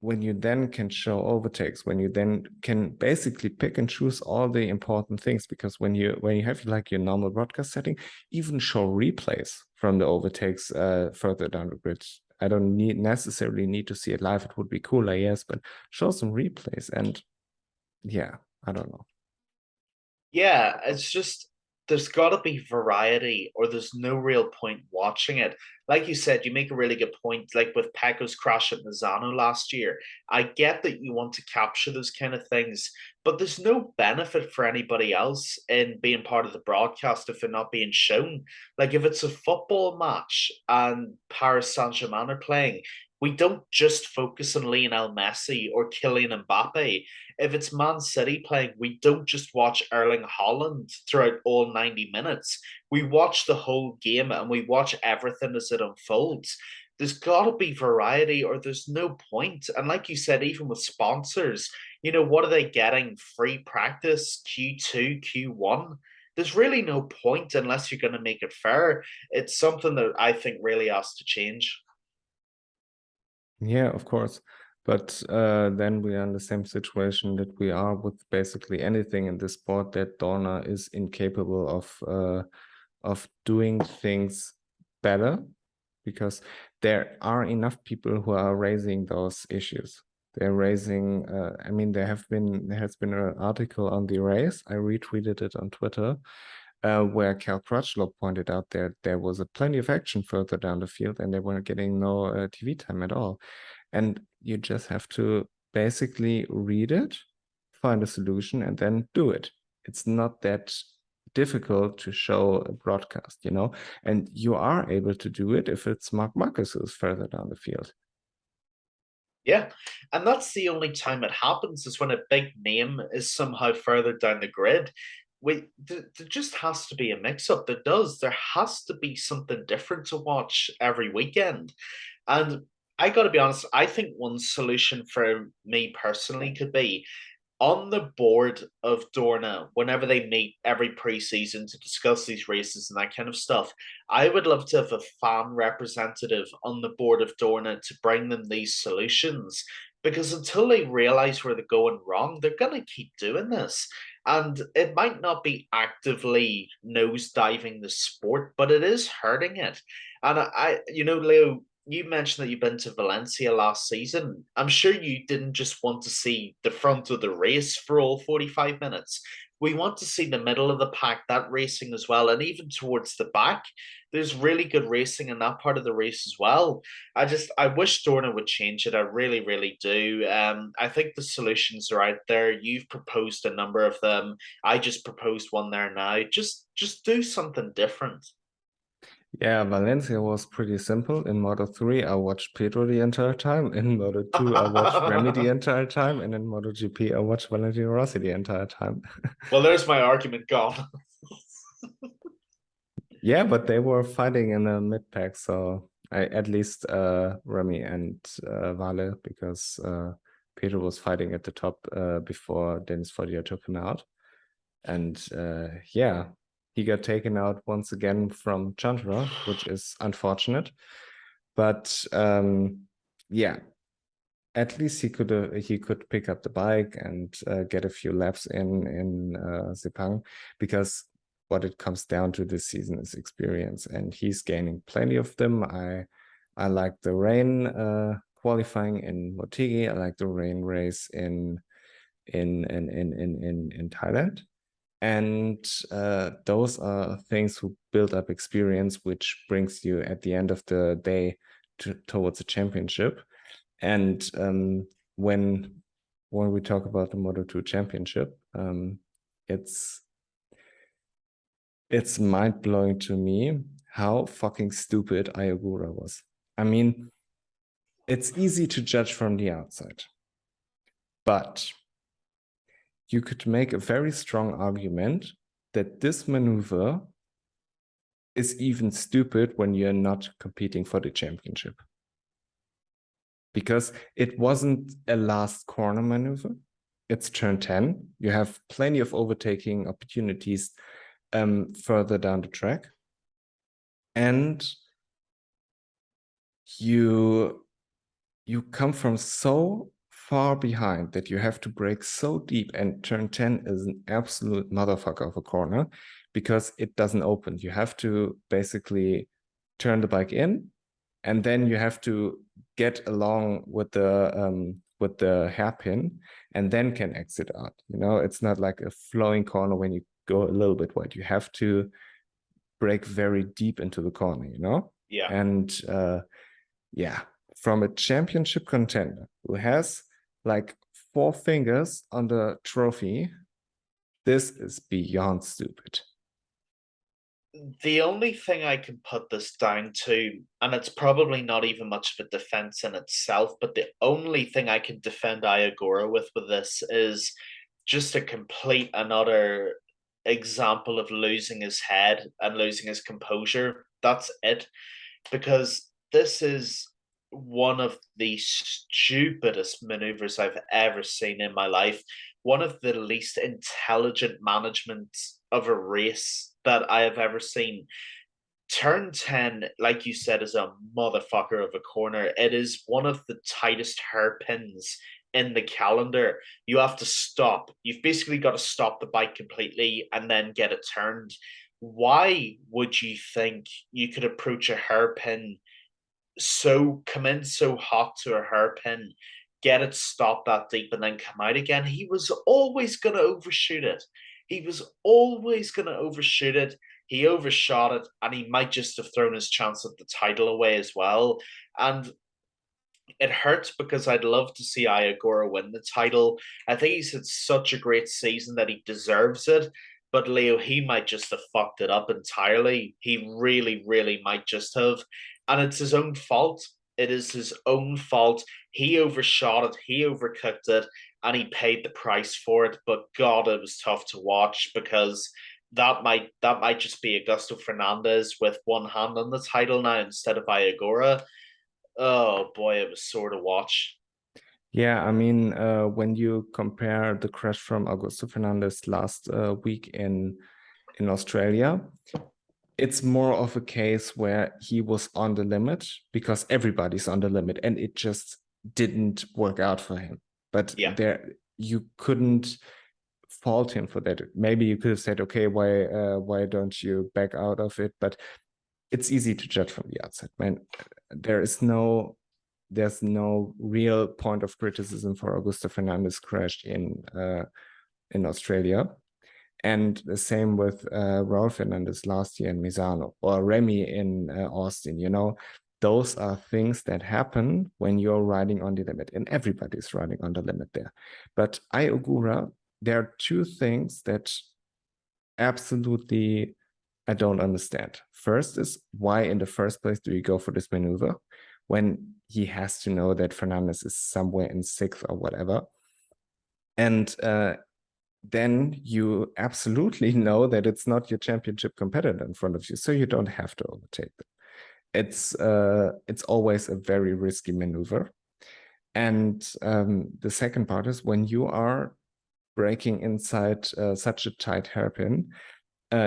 Speaker 1: then can show overtakes, when you then can basically pick and choose all the important things, because when you have like your normal broadcast setting, even show replays from the overtakes further down the grid. I don't necessarily need to see it live. It would be cooler, yes, but show some replays. And yeah, I don't know.
Speaker 2: Yeah, it's just there's got to be variety or there's no real point watching it. Like you said, you make a really good point. Like with Pecco's crash at Misano last year, I get that you want to capture those kind of things, but there's no benefit for anybody else in being part of the broadcast if they're not being shown. Like if it's a football match and Paris Saint-Germain are playing, we don't just focus on Lionel Messi or Kylian Mbappe. If it's Man City playing, we don't just watch Erling Haaland throughout all 90 minutes. We watch the whole game and we watch everything as it unfolds. There's got to be variety or there's no point. And like you said, even with sponsors, what are they getting? Free practice, Q2, Q1? There's really no point unless you're going to make it fair. It's something that I think really has to change.
Speaker 1: Yeah, of course. But then we are in the same situation that we are with basically anything in this sport, that Dorna is incapable of doing things better, because there are enough people who are raising those issues. They're raising, I mean, there has been an article on the race. I retweeted it on Twitter, where Cal Crutchlow pointed out there was a plenty of action further down the field and they weren't getting no TV time at all. And you just have to basically read it, find a solution, and then do it. It's not that difficult to show a broadcast, and you are able to do it if it's Mark Marcus who's further down the field.
Speaker 2: Yeah, and that's the only time it happens is when a big name is somehow further down the grid. There just has to be a mix-up. There does. There has to be something different to watch every weekend. And I got to be honest, I think one solution for me personally could be on the board of Dorna, whenever they meet every preseason to discuss these races and that kind of stuff, I would love to have a fan representative on the board of Dorna to bring them these solutions. Because until they realize where they're going wrong, they're going to keep doing this. And it might not be actively nosediving the sport, but it is hurting it. And Leo, you mentioned that you've been to Valencia last season. I'm sure you didn't just want to see the front of the race for all 45 minutes. We want to see the middle of the pack, that racing as well. And even towards the back, there's really good racing in that part of the race as well. I wish Dorna would change it. I really, really do. I think the solutions are out there. You've proposed a number of them. I just proposed one there now. Just do something different.
Speaker 1: Yeah, Valencia was pretty simple. In Moto 3, I watched Pedro the entire time. In Moto 2, I watched Remy the entire time. And in MotoGP, I watched Valentino Rossi the entire time.
Speaker 2: Well, there's my argument gone.
Speaker 1: Yeah, but they were fighting in the mid pack, so at least Remy and Vale, because Pedro was fighting at the top before Dennis Fortier took him out. And yeah, he got taken out once again from Chandra, which is unfortunate. But yeah, at least he could pick up the bike and get a few laps in Sepang, because what it comes down to this season is experience, and he's gaining plenty of them. I like the rain qualifying in Motegi. I like the rain race in Thailand. And those are things who build up experience, which brings you at the end of the day towards a championship. And when we talk about the Moto2 championship, it's mind-blowing to me how fucking stupid Ayagura was. I mean, it's easy to judge from the outside, but you could make a very strong argument that this maneuver is even stupid when you're not competing for the championship. Because it wasn't a last corner maneuver. It's turn 10. You have plenty of overtaking opportunities further down the track. And you come from so far behind that you have to brake so deep, and turn 10 is an absolute motherfucker of a corner because it doesn't open. You have to basically turn the bike in, and then you have to get along with the hairpin and then can exit out. You know, it's not like a flowing corner when you go a little bit wide. You have to brake very deep into the corner, you know?
Speaker 2: Yeah.
Speaker 1: And yeah, from a championship contender who has like 4 fingers on the trophy, this is beyond stupid.
Speaker 2: The only thing I can put this down to, and it's probably not even much of a defense in itself, but the only thing I can defend Ayagura with this is just a complete another example of losing his head and losing his composure. That's it. Because this is one of the stupidest maneuvers I've ever seen in my life. One of the least intelligent management of a race that I have ever seen. Turn 10, like you said, is a motherfucker of a corner. It is one of the tightest hairpins in the calendar. You have to stop. You've basically got to stop the bike completely and then get it turned. Why would you think you could approach a hairpin, come in so hot to a hairpin, get it stopped that deep, and then come out again? He was always going to overshoot it. He was always going to overshoot it. He overshot it, and he might just have thrown his chance at the title away as well. And it hurts because I'd love to see Ayagura win the title. I think he's had such a great season that he deserves it. But Leo, he might just have fucked it up entirely. He really, really might just have. And it's his own fault. It is his own fault. He overshot it, he overcooked it, and he paid the price for it. But God, it was tough to watch because that might just be Augusto Fernandez with one hand on the title now instead of Ayagura. Oh boy, it was sore to watch.
Speaker 1: Yeah, I mean, when you compare the crash from Augusto Fernandez last week in Australia, it's more of a case where he was on the limit because everybody's on the limit, and it just didn't work out for him. But
Speaker 2: Yeah.
Speaker 1: there, you couldn't fault him for that. Maybe you could have said, okay, why don't you back out of it? But it's easy to judge from the outside, man. There's no real point of criticism for Augusto Fernandez crash in Australia. And the same with Raul Fernandez last year in Misano, or Remy in Austin. You know, those are things that happen when you're riding on the limit, and everybody's riding on the limit there. But Ai Ogura, there are two things that absolutely I don't understand. First is, why in the first place do you go for this maneuver when he has to know that Fernandez is somewhere in sixth or whatever? And then you absolutely know that it's not your championship competitor in front of you, so you don't have to overtake them. It's always a very risky maneuver. And the second part is, when you are braking inside such a tight hairpin,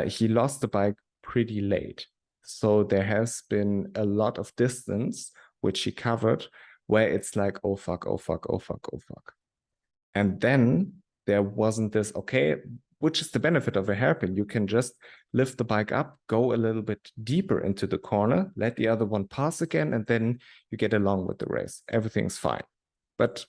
Speaker 1: he lost the bike pretty late. So there has been a lot of distance which he covered where it's like, oh fuck, oh fuck, oh fuck, oh fuck. And then there wasn't this, okay, which is the benefit of a hairpin. You can just lift the bike up, go a little bit deeper into the corner, let the other one pass again, and then you get along with the race. Everything's fine. But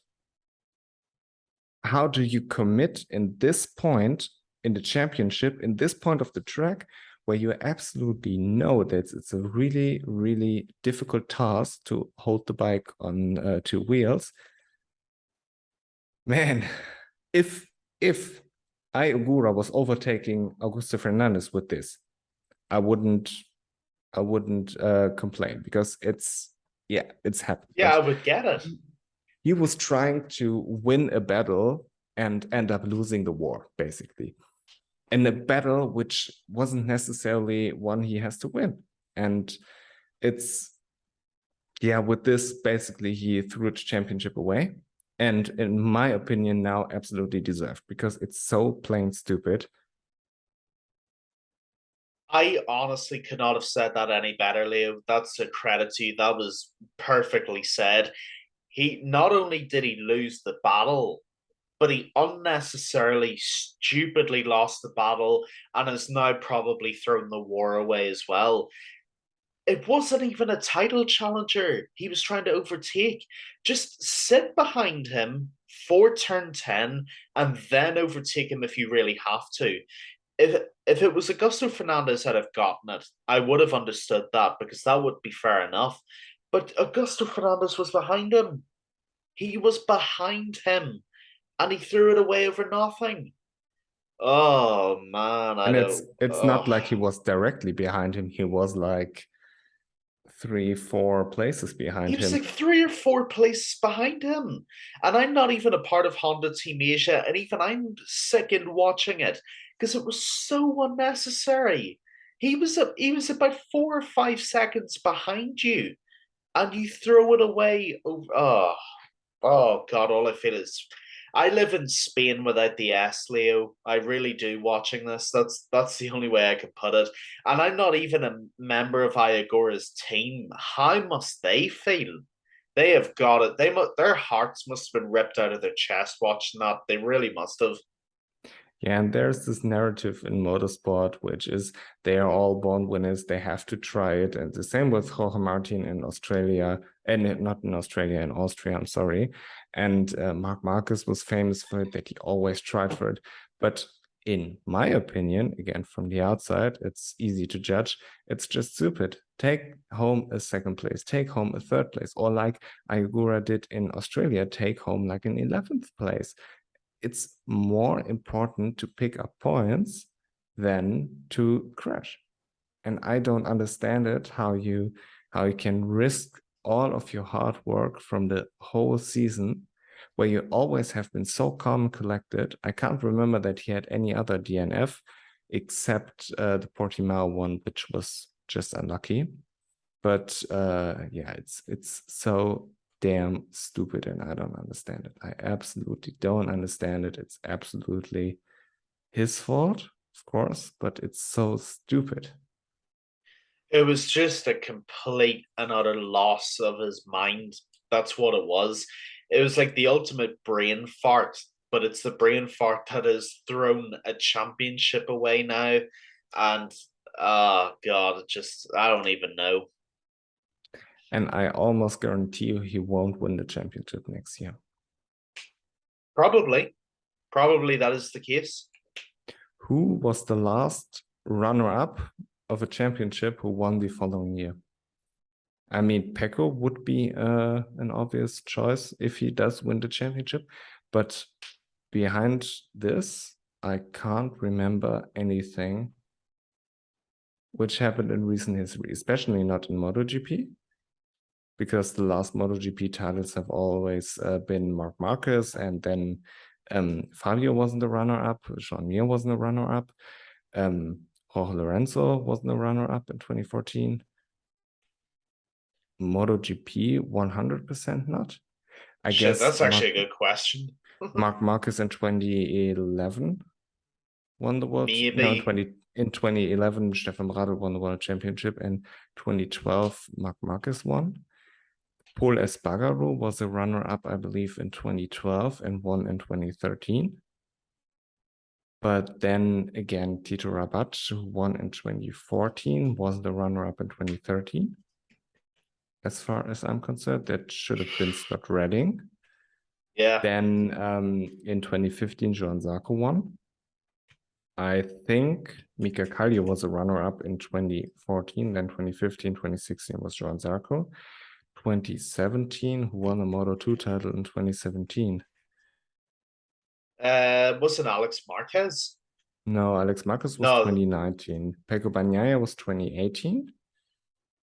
Speaker 1: how do you commit in this point in the championship, in this point of the track, where you absolutely know that it's a really, really difficult task to hold the bike on two wheels? Man, if Ai Ogura was overtaking Augusto Fernandez with this, I wouldn't complain, because it's happened.
Speaker 2: Yeah,
Speaker 1: But
Speaker 2: I would get it.
Speaker 1: he was trying to win a battle and end up losing the war, basically. In a battle which wasn't necessarily one he has to win. And it's, with this, basically, he threw the championship away. And in my opinion, now absolutely deserved, because it's so plain stupid.
Speaker 2: I honestly could not have said that any better, Leo. That's a credit to you. That was perfectly said. He not only did he lose the battle, but he unnecessarily, stupidly lost the battle and has now probably thrown the war away as well. It wasn't even a title challenger he was trying to overtake. Just sit behind him for turn 10 and then overtake him if you really have to. If it was Augusto Fernandez that have gotten it, I would have understood that, because that would be fair enough. But Augusto Fernandez was behind him. He was behind him, and he threw it away over nothing. Oh man, I
Speaker 1: And
Speaker 2: don't.
Speaker 1: it's not like he was directly behind him. He was like 3-4 places behind
Speaker 2: He was
Speaker 1: him.
Speaker 2: like 3 or 4 places behind him. And I'm not even a part of Honda Team Asia, and even I'm sickened watching it because it was so unnecessary. He was about 4 or 5 seconds behind you, and you throw it away over. Oh God, all I feel is I live in Spain without the S, Leo. I really do watching this. That's the only way I can put it. And I'm not even a member of Iagora's team. How must they feel? They have got it. Their hearts must have been ripped out of their chest watching that. They really must have.
Speaker 1: Yeah, and there's this narrative in motorsport, which is they are all born winners, they have to try it. And the same with Jorge Martin in Australia, and not in Australia, in Austria, I'm sorry. And Marc Marquez was famous for it, that he always tried for it. But in my opinion, again, from the outside, it's easy to judge. It's just stupid. Take home a second place, take home a third place, or like Ayagura did in Australia, take home like an 11th place. It's more important to pick up points than to crash. And I don't understand it, how you can risk all of your hard work from the whole season, where you always have been so calm and collected. I can't remember that he had any other DNF except the Portimao one, which was just unlucky. But it's so damn stupid, and I don't understand it. I absolutely don't understand it. It's absolutely his fault, of course, but it's so stupid.
Speaker 2: It was just a complete and utter loss of his mind. That's what it was. It was like the ultimate brain fart, but it's the brain fart that has thrown a championship away now. And God, it just I don't even know.
Speaker 1: And I almost guarantee you he won't win the championship next year.
Speaker 2: Probably that is the case.
Speaker 1: Who was the last runner-up of a championship who won the following year? I mean, Pecco would be an obvious choice if he does win the championship, but behind this, I can't remember anything which happened in recent history, especially not in MotoGP, because the last MotoGP titles have always been Marc Marquez, and then Fabio wasn't a runner-up, Joan Mir wasn't a runner-up, Jorge Lorenzo wasn't a runner-up in 2014. MotoGP 100% not. I guess
Speaker 2: that's actually a good question.
Speaker 1: Marc Marquez in 2011 won the world.
Speaker 2: Maybe.
Speaker 1: No, in 2011, Stefan Bradl won the world championship, and 2012, Marc Marquez won. Pol Espargaro was a runner-up, I believe, in 2012 and won in 2013. But then again, Tito Rabat, who won in 2014, was the runner-up in 2013. As far as I'm concerned, that should have been Scott Redding.
Speaker 2: Yeah.
Speaker 1: Then in 2015, Johan Zarco won. I think Mika Kallio was a runner-up in 2014. Then 2015, 2016 was Johan Zarco. 2017, who won the Moto2 title in 2017?
Speaker 2: Wasn't Alex Marquez?
Speaker 1: No, Alex Marquez was 2019. Pecco Bagnaia was 2018.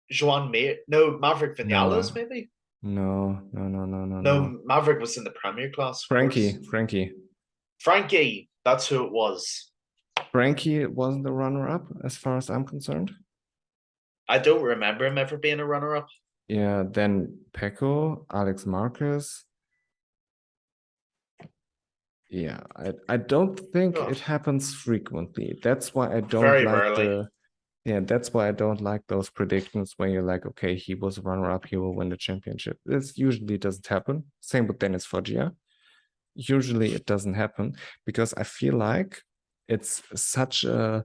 Speaker 2: Joan Mir? No, Maverick Vinales, maybe?
Speaker 1: No.
Speaker 2: No, Maverick was in the Premier class.
Speaker 1: Frankie,
Speaker 2: that's who it was.
Speaker 1: Frankie wasn't the runner-up, as far as I'm concerned.
Speaker 2: I don't remember him ever being a runner-up.
Speaker 1: Yeah, then Pecco, Alex Marquez. Yeah, I don't think it happens frequently. That's why I don't
Speaker 2: Very
Speaker 1: like
Speaker 2: rarely.
Speaker 1: that's why I don't like those predictions where you're like, okay, he was a runner-up, he will win the championship. This usually doesn't happen. Same with Dennis Foggia. Usually it doesn't happen because I feel like it's such a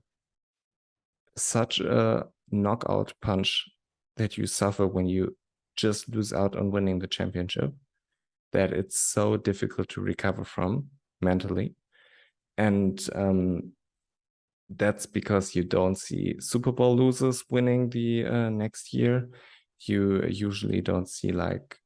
Speaker 1: knockout punch that you suffer when you just lose out on winning the championship, that it's so difficult to recover from mentally. And that's because you don't see Super Bowl losers winning the next year. You usually don't see, like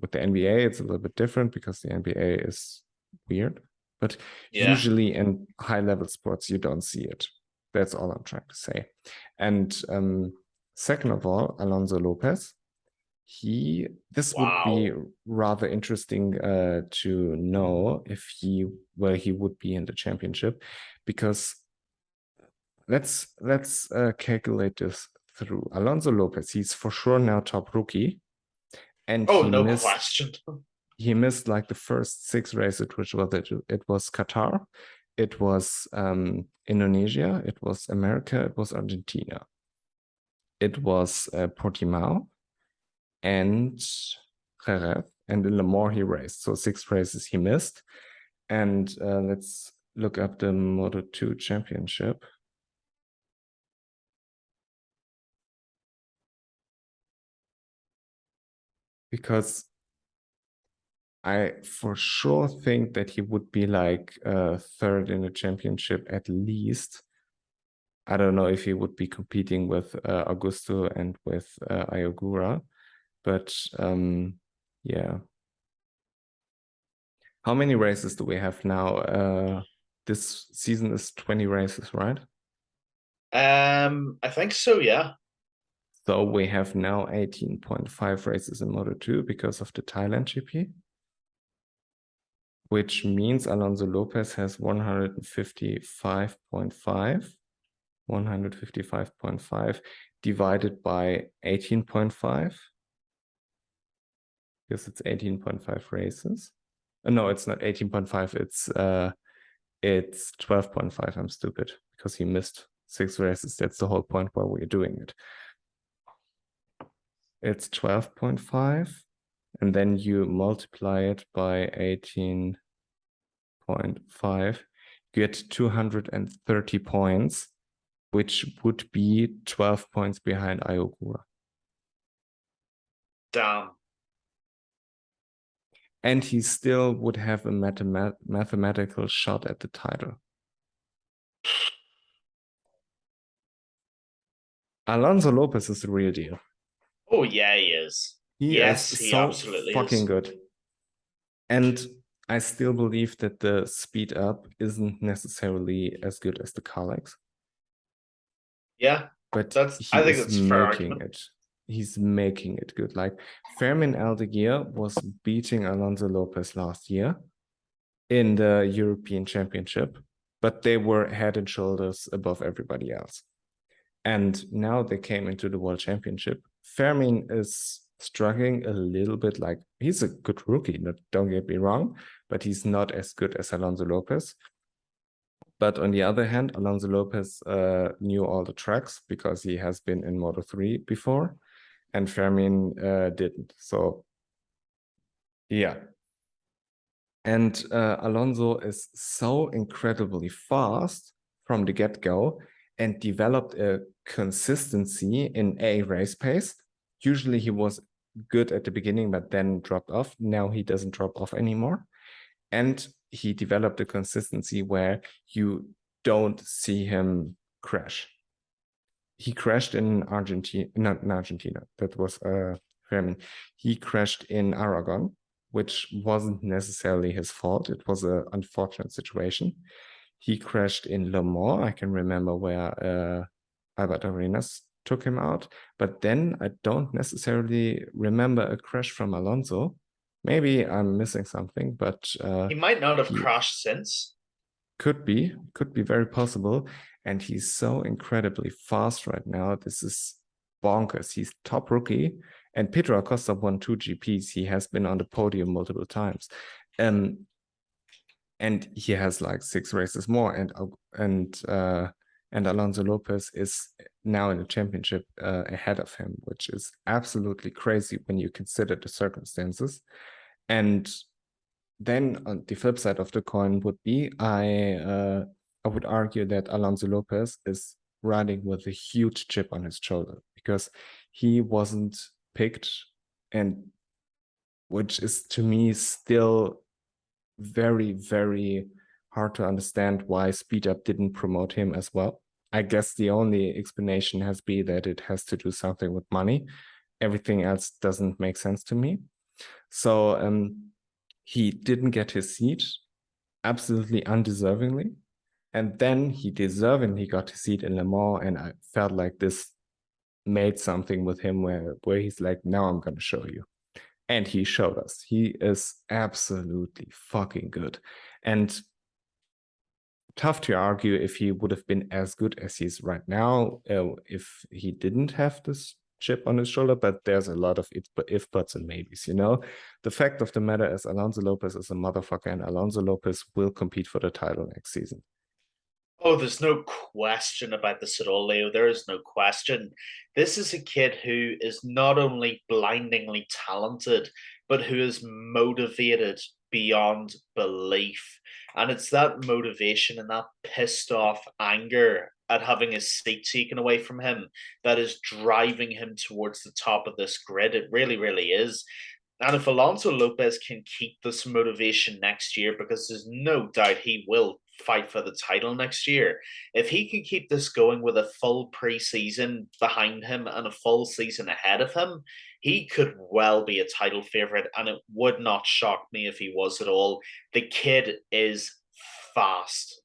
Speaker 1: with the NBA, it's a little bit different because the NBA is weird. But usually in high-level sports, you don't see it. That's all I'm trying to say. And second of all, Alonso Lopez. This would be rather interesting to know if he would be in the championship, because let's calculate this through. Alonso Lopez, he's for sure now top rookie, and
Speaker 2: question.
Speaker 1: He missed like the first 6 races, which was it was Qatar, it was Indonesia, it was America, it was Argentina, it was Portimao, and Jerez, and in Le Mans he raced. So 6 races he missed. And let's look up the Moto2 championship. Because I for sure think that he would be like 3rd in the championship at least. I don't know if he would be competing with Augusto and with Ayogura, but yeah. How many races do we have now? This season is 20 races, right?
Speaker 2: I think so, yeah.
Speaker 1: So we have now 18.5 races in Moto2 because of the Thailand GP, which means Alonso Lopez has 155.5 divided by 18.5, because it's 18.5 races. No, it's not 18.5, it's 12.5. I'm stupid because he missed 6 races. That's the whole point why we're doing it. It's 12.5, and then you multiply it by 18.5, you get 230 points, which would be 12 points behind Ayogura.
Speaker 2: Damn.
Speaker 1: And he still would have a mathematical shot at the title. Alonso Lopez is the real deal.
Speaker 2: Oh yeah, he is.
Speaker 1: He is
Speaker 2: Yes, he
Speaker 1: so
Speaker 2: absolutely
Speaker 1: fucking
Speaker 2: is.
Speaker 1: good. And I still believe that the speed up isn't necessarily as good as the Kalex,
Speaker 2: Yeah,
Speaker 1: but he
Speaker 2: I think
Speaker 1: is
Speaker 2: that's a fair
Speaker 1: making
Speaker 2: argument.
Speaker 1: it. He's making it good. Like Fermin Aldeguer was beating Alonso Lopez last year in the European Championship, but they were head and shoulders above everybody else. And now they came into the World Championship. Fermin is struggling a little bit. Like he's a good rookie, don't get me wrong, but he's not as good as Alonso Lopez. But on the other hand, Alonso Lopez knew all the tracks because he has been in Moto3 before, and Fermin didn't. So yeah. And Alonso is so incredibly fast from the get-go and developed a consistency in a race pace. Usually he was good at the beginning, but then dropped off. Now he doesn't drop off anymore. And he developed a consistency where you don't see him crash. He crashed in Argentina, not in Argentina. That was Fermin. He crashed in Aragon, which wasn't necessarily his fault. It was an unfortunate situation. He crashed in Le Mans. I can remember where Albert Arenas took him out. But then I don't necessarily remember a crash from Alonso. Maybe I'm missing something, but
Speaker 2: He might not have
Speaker 1: he
Speaker 2: crashed since.
Speaker 1: could be very possible. And he's so incredibly fast right now. This is bonkers. He's top rookie. And Pedro Acosta won 2 GPs. He has been on the podium multiple times. And he has like 6 races more. And Alonso Lopez is now in the championship ahead of him, which is absolutely crazy when you consider the circumstances. And then on the flip side of the coin would be I would argue that Alonso Lopez is riding with a huge chip on his shoulder because he wasn't picked, and which is to me still very, very hard to understand why Speed Up didn't promote him as well. I guess the only explanation has been that it has to do something with money. Everything else doesn't make sense to me. So he didn't get his seat, absolutely undeservingly. And then he deservingly got his seat in Le Mans. And I felt like this made something with him where he's like, now I'm going to show you. And he showed us. He is absolutely fucking good. And tough to argue if he would have been as good as he's right now if he didn't have this chip on his shoulder, but there's a lot of if buts and maybes, you know. The fact of the matter is Alonso Lopez is a motherfucker, and Alonso Lopez will compete for the title next season.
Speaker 2: Oh, there's no question about this at all, Leo. There is no question. This is a kid who is not only blindingly talented, but who is motivated beyond belief. And it's that motivation and that pissed off anger at having his seat taken away from him that is driving him towards the top of this grid. It really, really is. And if Alonso Lopez can keep this motivation next year, because there's no doubt he will fight for the title next year, if he can keep this going with a full preseason behind him and a full season ahead of him, he could well be a title favorite. And it would not shock me if he was at all. The kid is fast.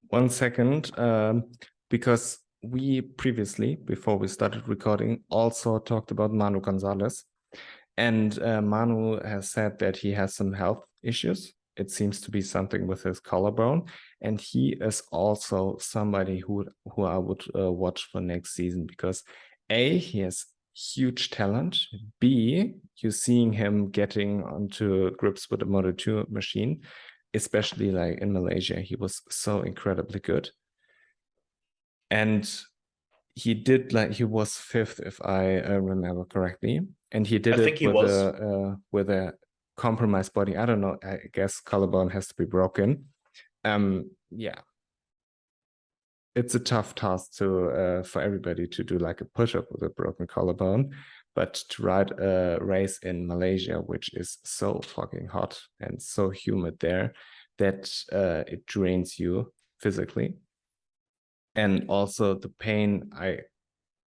Speaker 1: 1 second, because we previously, before we started recording, also talked about Manu Gonzalez. And Manu has said that he has some health issues. It seems to be something with his collarbone. And he is also somebody who I would watch for next season because A, he has huge talent. B, you're seeing him getting onto grips with the Moto2 machine, especially like in Malaysia. He was so incredibly good. And he was 5th, if I remember correctly, and he did
Speaker 2: I think
Speaker 1: it
Speaker 2: he was.
Speaker 1: with a compromised body. I don't know. I guess collarbone has to be broken. Yeah, it's a tough task to for everybody to do like a push-up with a broken collarbone, but to ride a race in Malaysia, which is so fucking hot and so humid there, that it drains you physically. And also the pain,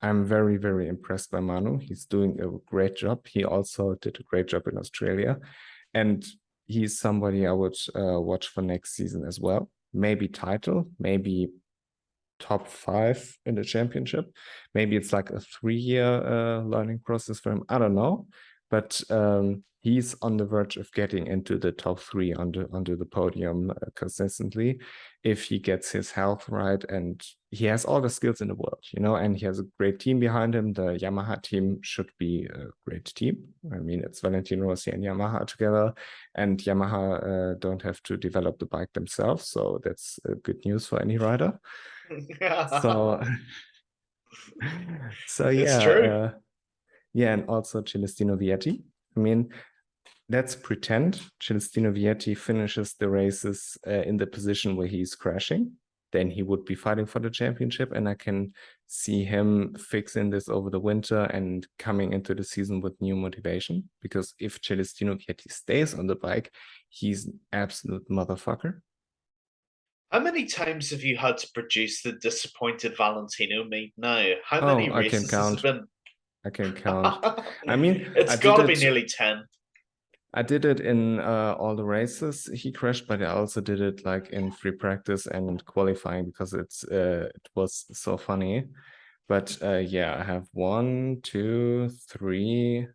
Speaker 1: I'm very, very impressed by Manu. He's doing a great job. He also did a great job in Australia. And he's somebody I would watch for next season as well. Maybe title, maybe top 5 in the championship. Maybe it's like a 3-year learning process for him. I don't know. But he's on the verge of getting into the top 3 onto the podium consistently if he gets his health right, and he has all the skills in the world, and he has a great team behind him. The Yamaha team should be a great team. I mean, it's Valentino Rossi and Yamaha together, and Yamaha don't have to develop the bike themselves, so that's good news for any rider. So, so
Speaker 2: It's
Speaker 1: yeah,
Speaker 2: true.
Speaker 1: yeah, and also Celestino Vietti. I mean, let's pretend Celestino Vietti finishes the races in the position where he's crashing. Then he would be fighting for the championship, and I can see him fixing this over the winter and coming into the season with new motivation. Because if Celestino Vietti stays on the bike, he's an absolute motherfucker.
Speaker 2: How many times have you had to produce the disappointed Valentino mate now? How
Speaker 1: Oh,
Speaker 2: many
Speaker 1: I can
Speaker 2: races has it
Speaker 1: count.
Speaker 2: been?
Speaker 1: I can count. I mean,
Speaker 2: It's got to be nearly 10.
Speaker 1: I did it in all the races he crashed, but I also did it like in free practice and qualifying because it was so funny. But yeah, I have 1, 2, 3,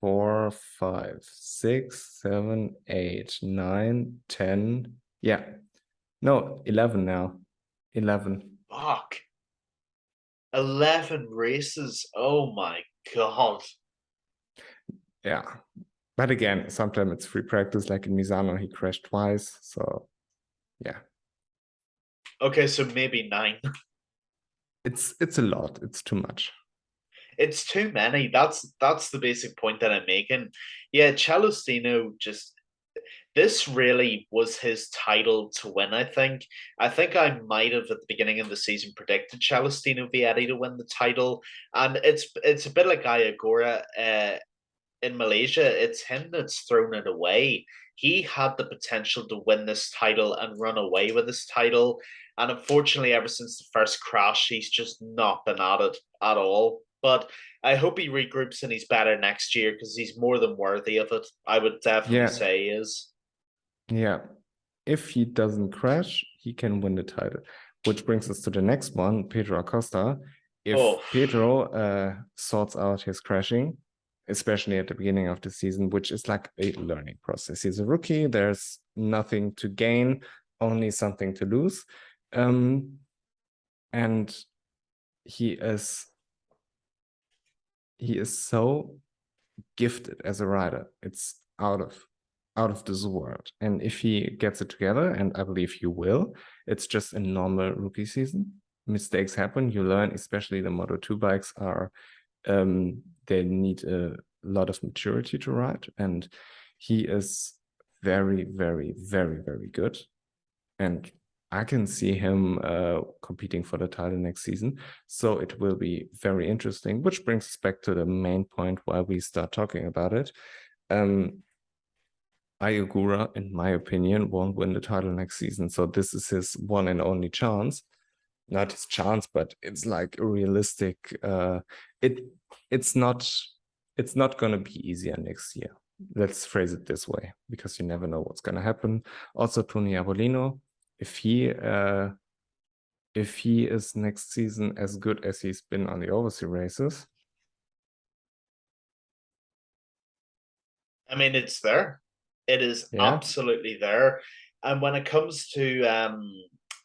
Speaker 1: 4, 5, 6, 7, 8, 9, 10. Yeah, no, 11 now. 11.
Speaker 2: Fuck. 11 races. Oh my God.
Speaker 1: Yeah. But again, sometimes it's free practice, like in Misano, he crashed twice. So yeah.
Speaker 2: Okay, so maybe 9.
Speaker 1: It's a lot. It's too much.
Speaker 2: It's too many. That's the basic point that I'm making. Yeah, Celestino just this really was his title to win, I think. I think I might have at the beginning of the season predicted Celestino Vietti to win the title. And it's a bit like Ayagora in Malaysia. It's him that's thrown it away. He had the potential to win this title and run away with this title. And unfortunately, ever since the first crash, he's just not been at it at all. But I hope he regroups and he's better next year because he's more than worthy of it. I would definitely
Speaker 1: Yeah.
Speaker 2: say he is.
Speaker 1: Yeah. If he doesn't crash, he can win the title. Which brings us to the next one, Pedro Acosta. If
Speaker 2: Oh,
Speaker 1: Pedro sorts out his crashing, especially at the beginning of the season, which is like a learning process. He's a rookie, there's nothing to gain, only something to lose. And he is so gifted as a rider. It's out of this world. And if he gets it together, and I believe he will, it's just a normal rookie season. Mistakes happen. You learn, especially the Moto2 bikes are they need a lot of maturity to ride, and he is very, very, very, very good. And I can see him competing for the title next season. So it will be very interesting, which brings us back to the main point why we start talking about it. Ayagura, in my opinion, won't win the title next season. So this is his one and only chance. Not his chance, but it's like a realistic. It's not going to be easier next year. Let's phrase it this way, because you never know what's going to happen. Also, Tony Arbolino, if he is next season as good as he's been on the overseas races.
Speaker 2: I mean, it's there. It is absolutely there. And when it comes to,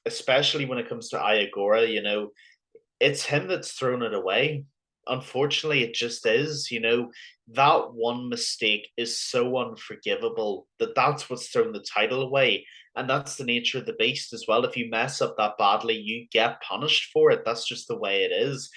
Speaker 2: especially when it comes to Ayagora, it's him that's thrown it away. Unfortunately, it just is. That one mistake is so unforgivable that's what's thrown the title away. And that's the nature of the beast as well. If you mess up that badly, you get punished for it. That's just the way it is.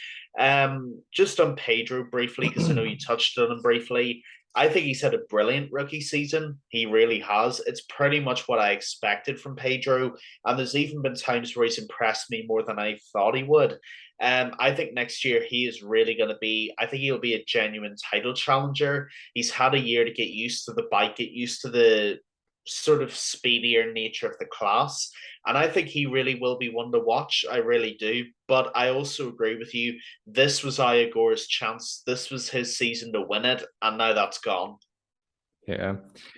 Speaker 2: Just on Pedro briefly, because I know you touched on him briefly. I think he's had a brilliant rookie season. He really has. It's pretty much what I expected from Pedro. And there's even been times where he's impressed me more than I thought he would. I think next year he is really going to be, I think he'll be a genuine title challenger. He's had a year to get used to the bike, get used to the sort of speedier nature of the class. And I think he really will be one to watch. I really do. But I also agree with you. This was Iagora's chance. This was his season to win it. And now that's gone.
Speaker 1: Yeah,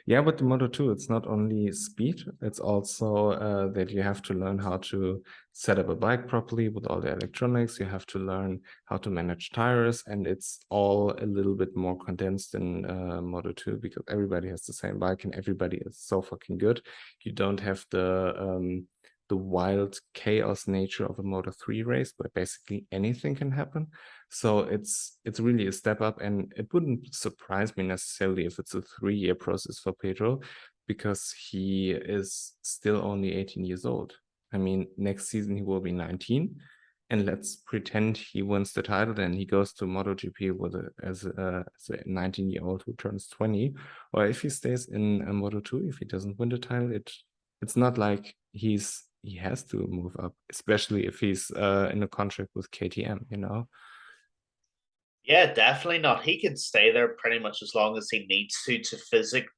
Speaker 1: yeah. With the Moto 2, it's not only speed; it's also that you have to learn how to set up a bike properly with all the electronics. You have to learn how to manage tires, and it's all a little bit more condensed in Moto 2 because everybody has the same bike and everybody is so fucking good. You don't have the wild chaos nature of a Moto 3 race where basically anything can happen. So it's really a step up, and it wouldn't surprise me necessarily if it's a 3-year process for Pedro, because he is still only 18 years old. I mean, next season he will be 19, and let's pretend he wins the title and he goes to MotoGP as a 19-year-old who turns 20. Or if he stays in a Moto2, if he doesn't win the title, it's not like he has to move up, especially if he's in a contract with KTM, you know.
Speaker 2: Yeah, definitely not. He can stay there pretty much as long as he needs to physic.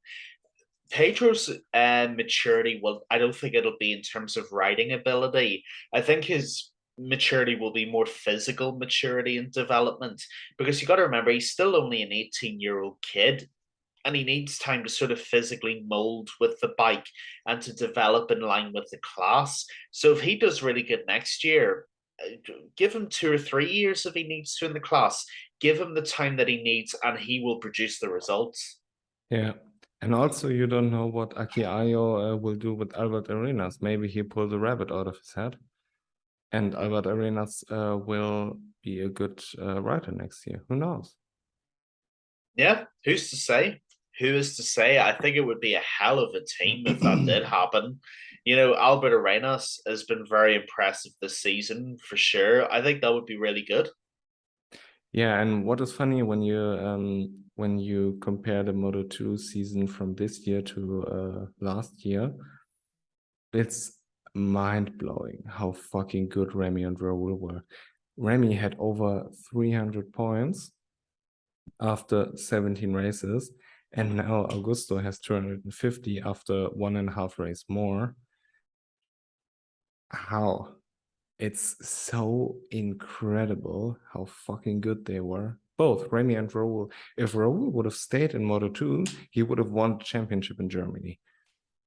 Speaker 2: Pedro's maturity will, I don't think it'll be in terms of riding ability. I think his maturity will be more physical maturity and development because you got to remember he's still only an 18-year-old kid and he needs time to sort of physically mold with the bike and to develop in line with the class. So if he does really good next year, give him 2 or 3 years if he needs to in the class. Give him the time that he needs, and he will produce the results.
Speaker 1: Yeah. And also, you don't know what Aki Ayo will do with Albert Arenas. Maybe he pulls a rabbit out of his head, and Albert Arenas will be a good rider next year. Who knows?
Speaker 2: Yeah, who's to say? Who is to say? I think it would be a hell of a team if that did happen. You know, Albert Arenas has been very impressive this season for sure. I think that would be really good.
Speaker 1: Yeah, and what is funny when you compare the Moto 2 season from this year to last year, it's mind-blowing how fucking good Remy and Raul were. Remy had over 300 points after 17 races, and now Augusto has 250 after 1.5 race more. How? It's so incredible how fucking good they were. Both Remy and Raul. If Raul would have stayed in Moto 2, he would have won the championship in Germany.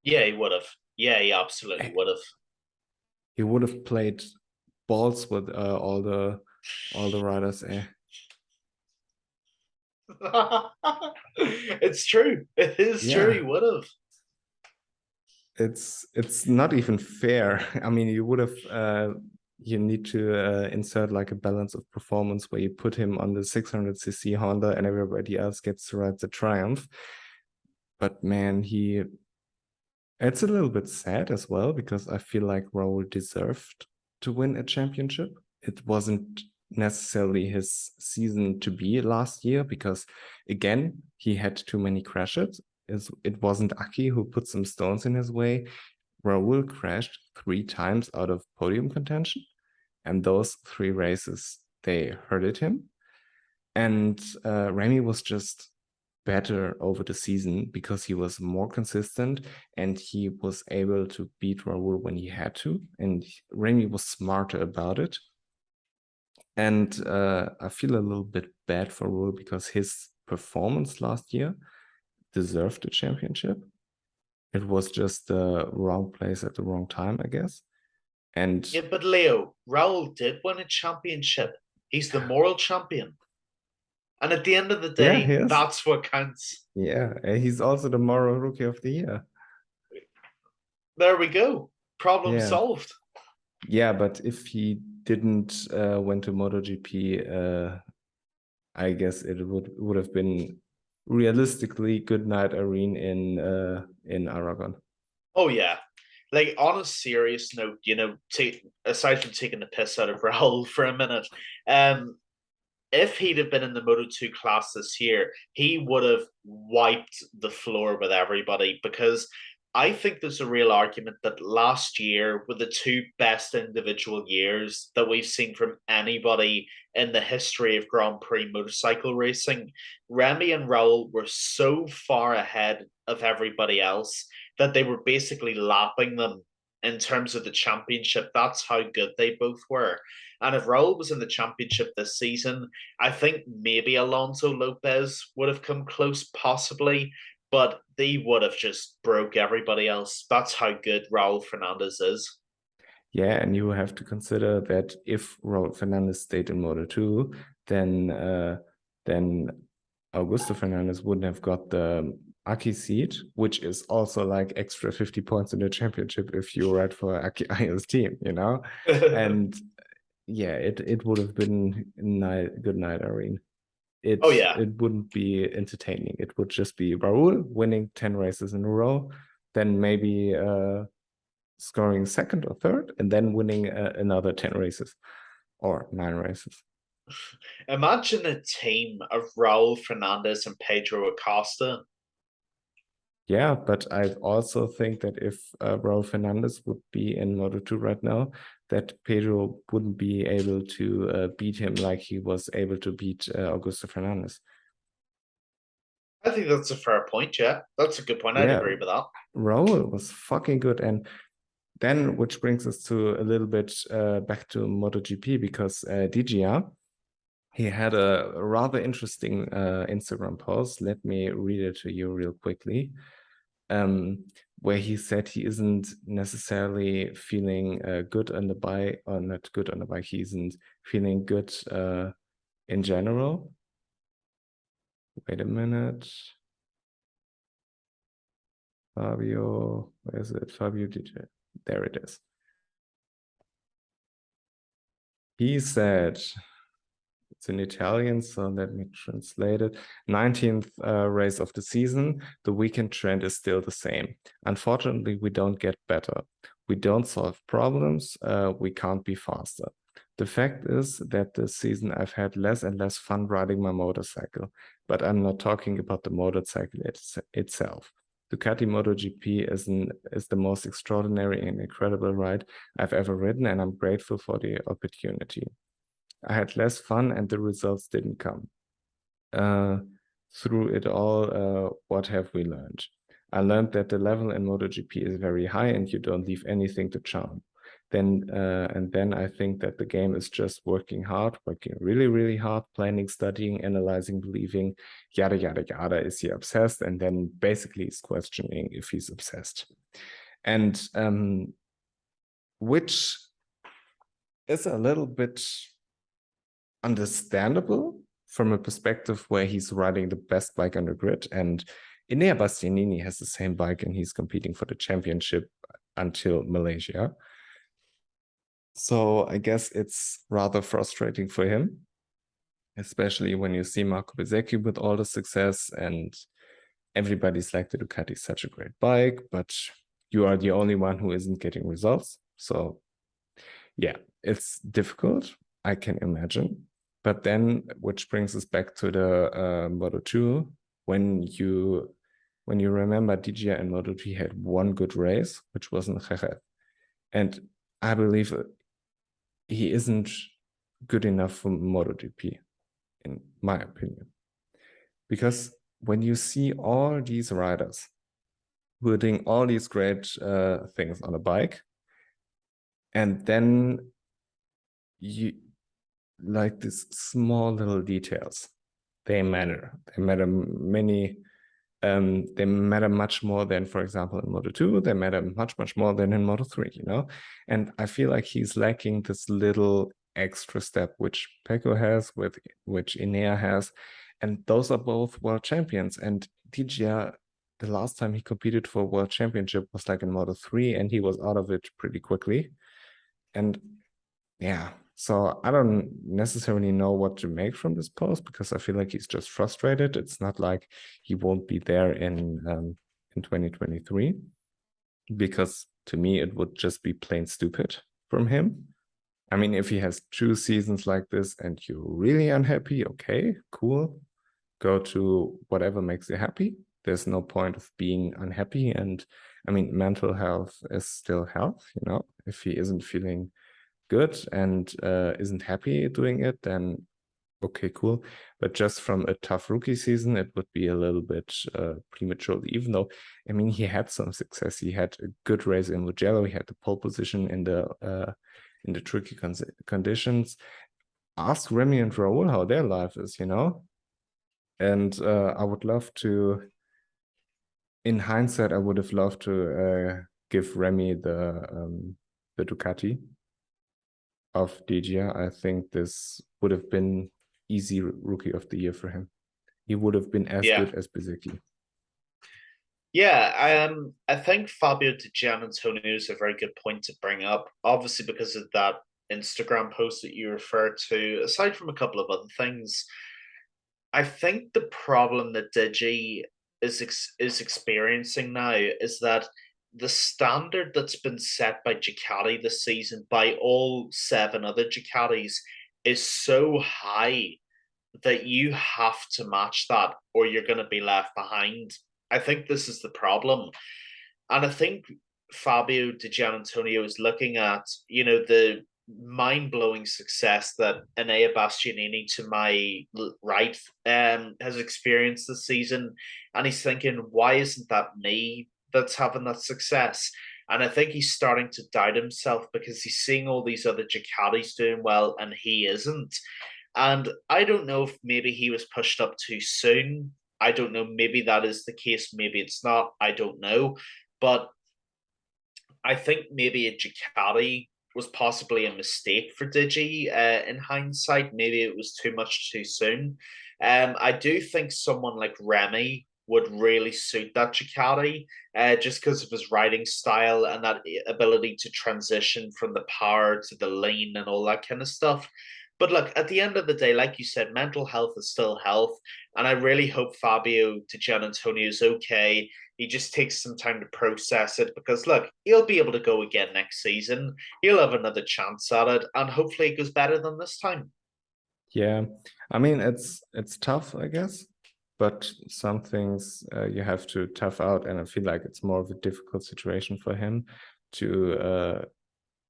Speaker 2: Yeah, he would have. Yeah, he absolutely would have.
Speaker 1: He would have played balls with all the riders.
Speaker 2: It's true. It is true. He
Speaker 1: Yeah,
Speaker 2: would have.
Speaker 1: it's not even fair. I mean, you would have you need to insert like a balance of performance where you put him on the 600cc Honda and everybody else gets to ride the Triumph. But man, it's a little bit sad as well because I feel like Raul deserved to win a championship. It wasn't necessarily his season to be last year because, again, he had too many crashes. It wasn't Aki who put some stones in his way. Raul crashed 3 times out of podium contention, and those 3 races, they hurted him. And Remy was just better over the season because he was more consistent and he was able to beat Raul when he had to. And Remy was smarter about it. And I feel a little bit bad for Raul because his performance last year deserved the championship. It was just the wrong place at the wrong time, I guess. And
Speaker 2: Yeah, but Leo, Raul did win a championship. He's the moral champion. And at the end of the
Speaker 1: yeah,
Speaker 2: day,
Speaker 1: he is.
Speaker 2: that's what counts.
Speaker 1: Yeah, and he's also the moral rookie of the year.
Speaker 2: There we go. Problem
Speaker 1: Yeah.
Speaker 2: solved.
Speaker 1: Yeah, but if he didn't went to MotoGP, I guess it would have been realistically good night Irene in Aragon.
Speaker 2: Oh yeah. Like on a serious note, aside from taking the piss out of Raul for a minute, if he'd have been in the Moto 2 class this year, he would have wiped the floor with everybody because I think there's a real argument that last year were the 2 best individual years that we've seen from anybody in the history of Grand Prix motorcycle racing. Remy and Raul were so far ahead of everybody else that they were basically lapping them in terms of the championship. That's how good they both were. And if Raul was in the championship this season, I think maybe Alonso Lopez would have come close, possibly, but they would have just broke everybody else. That's how good Raul Fernandez is.
Speaker 1: Yeah, and you have to consider that if Raul Fernandez stayed in Moto2, then Augusto Fernandez wouldn't have got the Aki seat, which is also like extra 50 points in the championship if you ride for Aki Aya's team, you know? And yeah, it would have been a good night, Irene.
Speaker 2: Oh yeah.
Speaker 1: It wouldn't be entertaining. It would just be Raul winning 10 races in a row, then maybe scoring second or third, and then winning another 10 races or 9 races.
Speaker 2: Imagine a team of Raul Fernandez and Pedro Acosta.
Speaker 1: Yeah, but I also think that if Raul Fernandez would be in Moto2 right now, that Pedro wouldn't be able to beat him like he was able to beat Augusto Fernandez.
Speaker 2: I think that's a fair point, yeah. That's a good point. I'd
Speaker 1: Yeah,
Speaker 2: agree with that.
Speaker 1: Raul was fucking good. And then, which brings us to a little bit back to MotoGP, because DGR, he had a rather interesting Instagram post. Let me read it to you real quickly. Where he said he isn't necessarily feeling good on the bike, or not good on the bike. He isn't feeling good in general. Wait a minute. Fabio, where is it? Fabio DJ. There it is. He said, it's in Italian, so let me translate it. 19th race of the season. The weekend trend is still the same. Unfortunately, we don't get better. We don't solve problems. We can't be faster. The fact is that this season I've had less and less fun riding my motorcycle, but I'm not talking about the motorcycle itself. Ducati MotoGP is the most extraordinary and incredible ride I've ever ridden, and I'm grateful for the opportunity. I had less fun and the results didn't come. Through it all, what have we learned? I learned that the level in MotoGP is very high and you don't leave anything to chance. Then I think that the game is just working hard, working really, really hard, planning, studying, analyzing, believing, yada, yada, yada. Is he obsessed? And then basically he's questioning if he's obsessed. And which is a little bit understandable from a perspective where he's riding the best bike on the grid, and Enea Bastianini has the same bike and he's competing for the championship until Malaysia. So I guess it's rather frustrating for him, especially when you see Marco Bezzecchi with all the success and everybody's like, the Ducati is such a great bike, but you are the only one who isn't getting results. So yeah, it's difficult, I can imagine. But then, which brings us back to the Moto2, when you remember DGR and Moto3 had one good race, which was in Jerez. And I believe he isn't good enough for MotoGP, in my opinion. Because when you see all these riders who are doing all these great things on a bike, and then you like these small little details, they matter. They matter they matter much more than, for example, in Moto2. They matter much, much more than in Moto3, you know? And I feel like he's lacking this little extra step, which Pecco has, which Enea has. And those are both world champions. And DGR, the last time he competed for a world championship was like in Moto3, and he was out of it pretty quickly. And yeah, so I don't necessarily know what to make from this post, because I feel like he's just frustrated. It's not like he won't be there in 2023, because to me it would just be plain stupid from him. I mean, if he has 2 seasons like this and you're really unhappy, okay, cool. Go to whatever makes you happy. There's no point of being unhappy. And I mean, mental health is still health, you know? If he isn't feeling good and isn't happy doing it, then Okay, cool. But just from a tough rookie season, it would be a little bit premature, even though, I mean, he had some success. He had a good race in Mugello. He had the pole position in the tricky conditions. Ask Remy and Raul how their life is, you know? And I would love to, in hindsight, I would have loved to give Remy the Ducati of Digia. I think this would have been easy rookie of the year for him. He would have been as
Speaker 2: Yeah.
Speaker 1: good as Bezzecchi.
Speaker 2: Yeah, I think Fabio Di Giannantonio is a very good point to bring up. Obviously, because of that Instagram post that you referred to, aside from a couple of other things, I think the problem that Digi is experiencing now is that the standard that's been set by Ducati this season by all 7 other Ducatis is so high that you have to match that or you're going to be left behind. I think this is the problem. And I think Fabio Di Giannantonio is looking at, the mind-blowing success that Enea Bastianini, to my right, has experienced this season. And he's thinking, why isn't that me that's having that success? And I think he's starting to doubt himself because he's seeing all these other Ducatis doing well and he isn't. And I don't know if maybe he was pushed up too soon. I don't know. Maybe that is the case. Maybe it's not. I don't know. But I think maybe a Ducati was possibly a mistake for Digi in hindsight. Maybe it was too much too soon. I do think someone like Remy would really suit that Ducati just because of his riding style and that ability to transition from the power to the lean and all that kind of stuff. But look, at the end of the day, like you said, mental health is still health. And I really hope Fabio Di Giannantonio is okay. He just takes some time to process it because, look, he'll be able to go again next season. He'll have another chance at it. And hopefully it goes better than this time.
Speaker 1: Yeah, I mean, it's tough, I guess, but some things you have to tough out. And I feel like it's more of a difficult situation for him to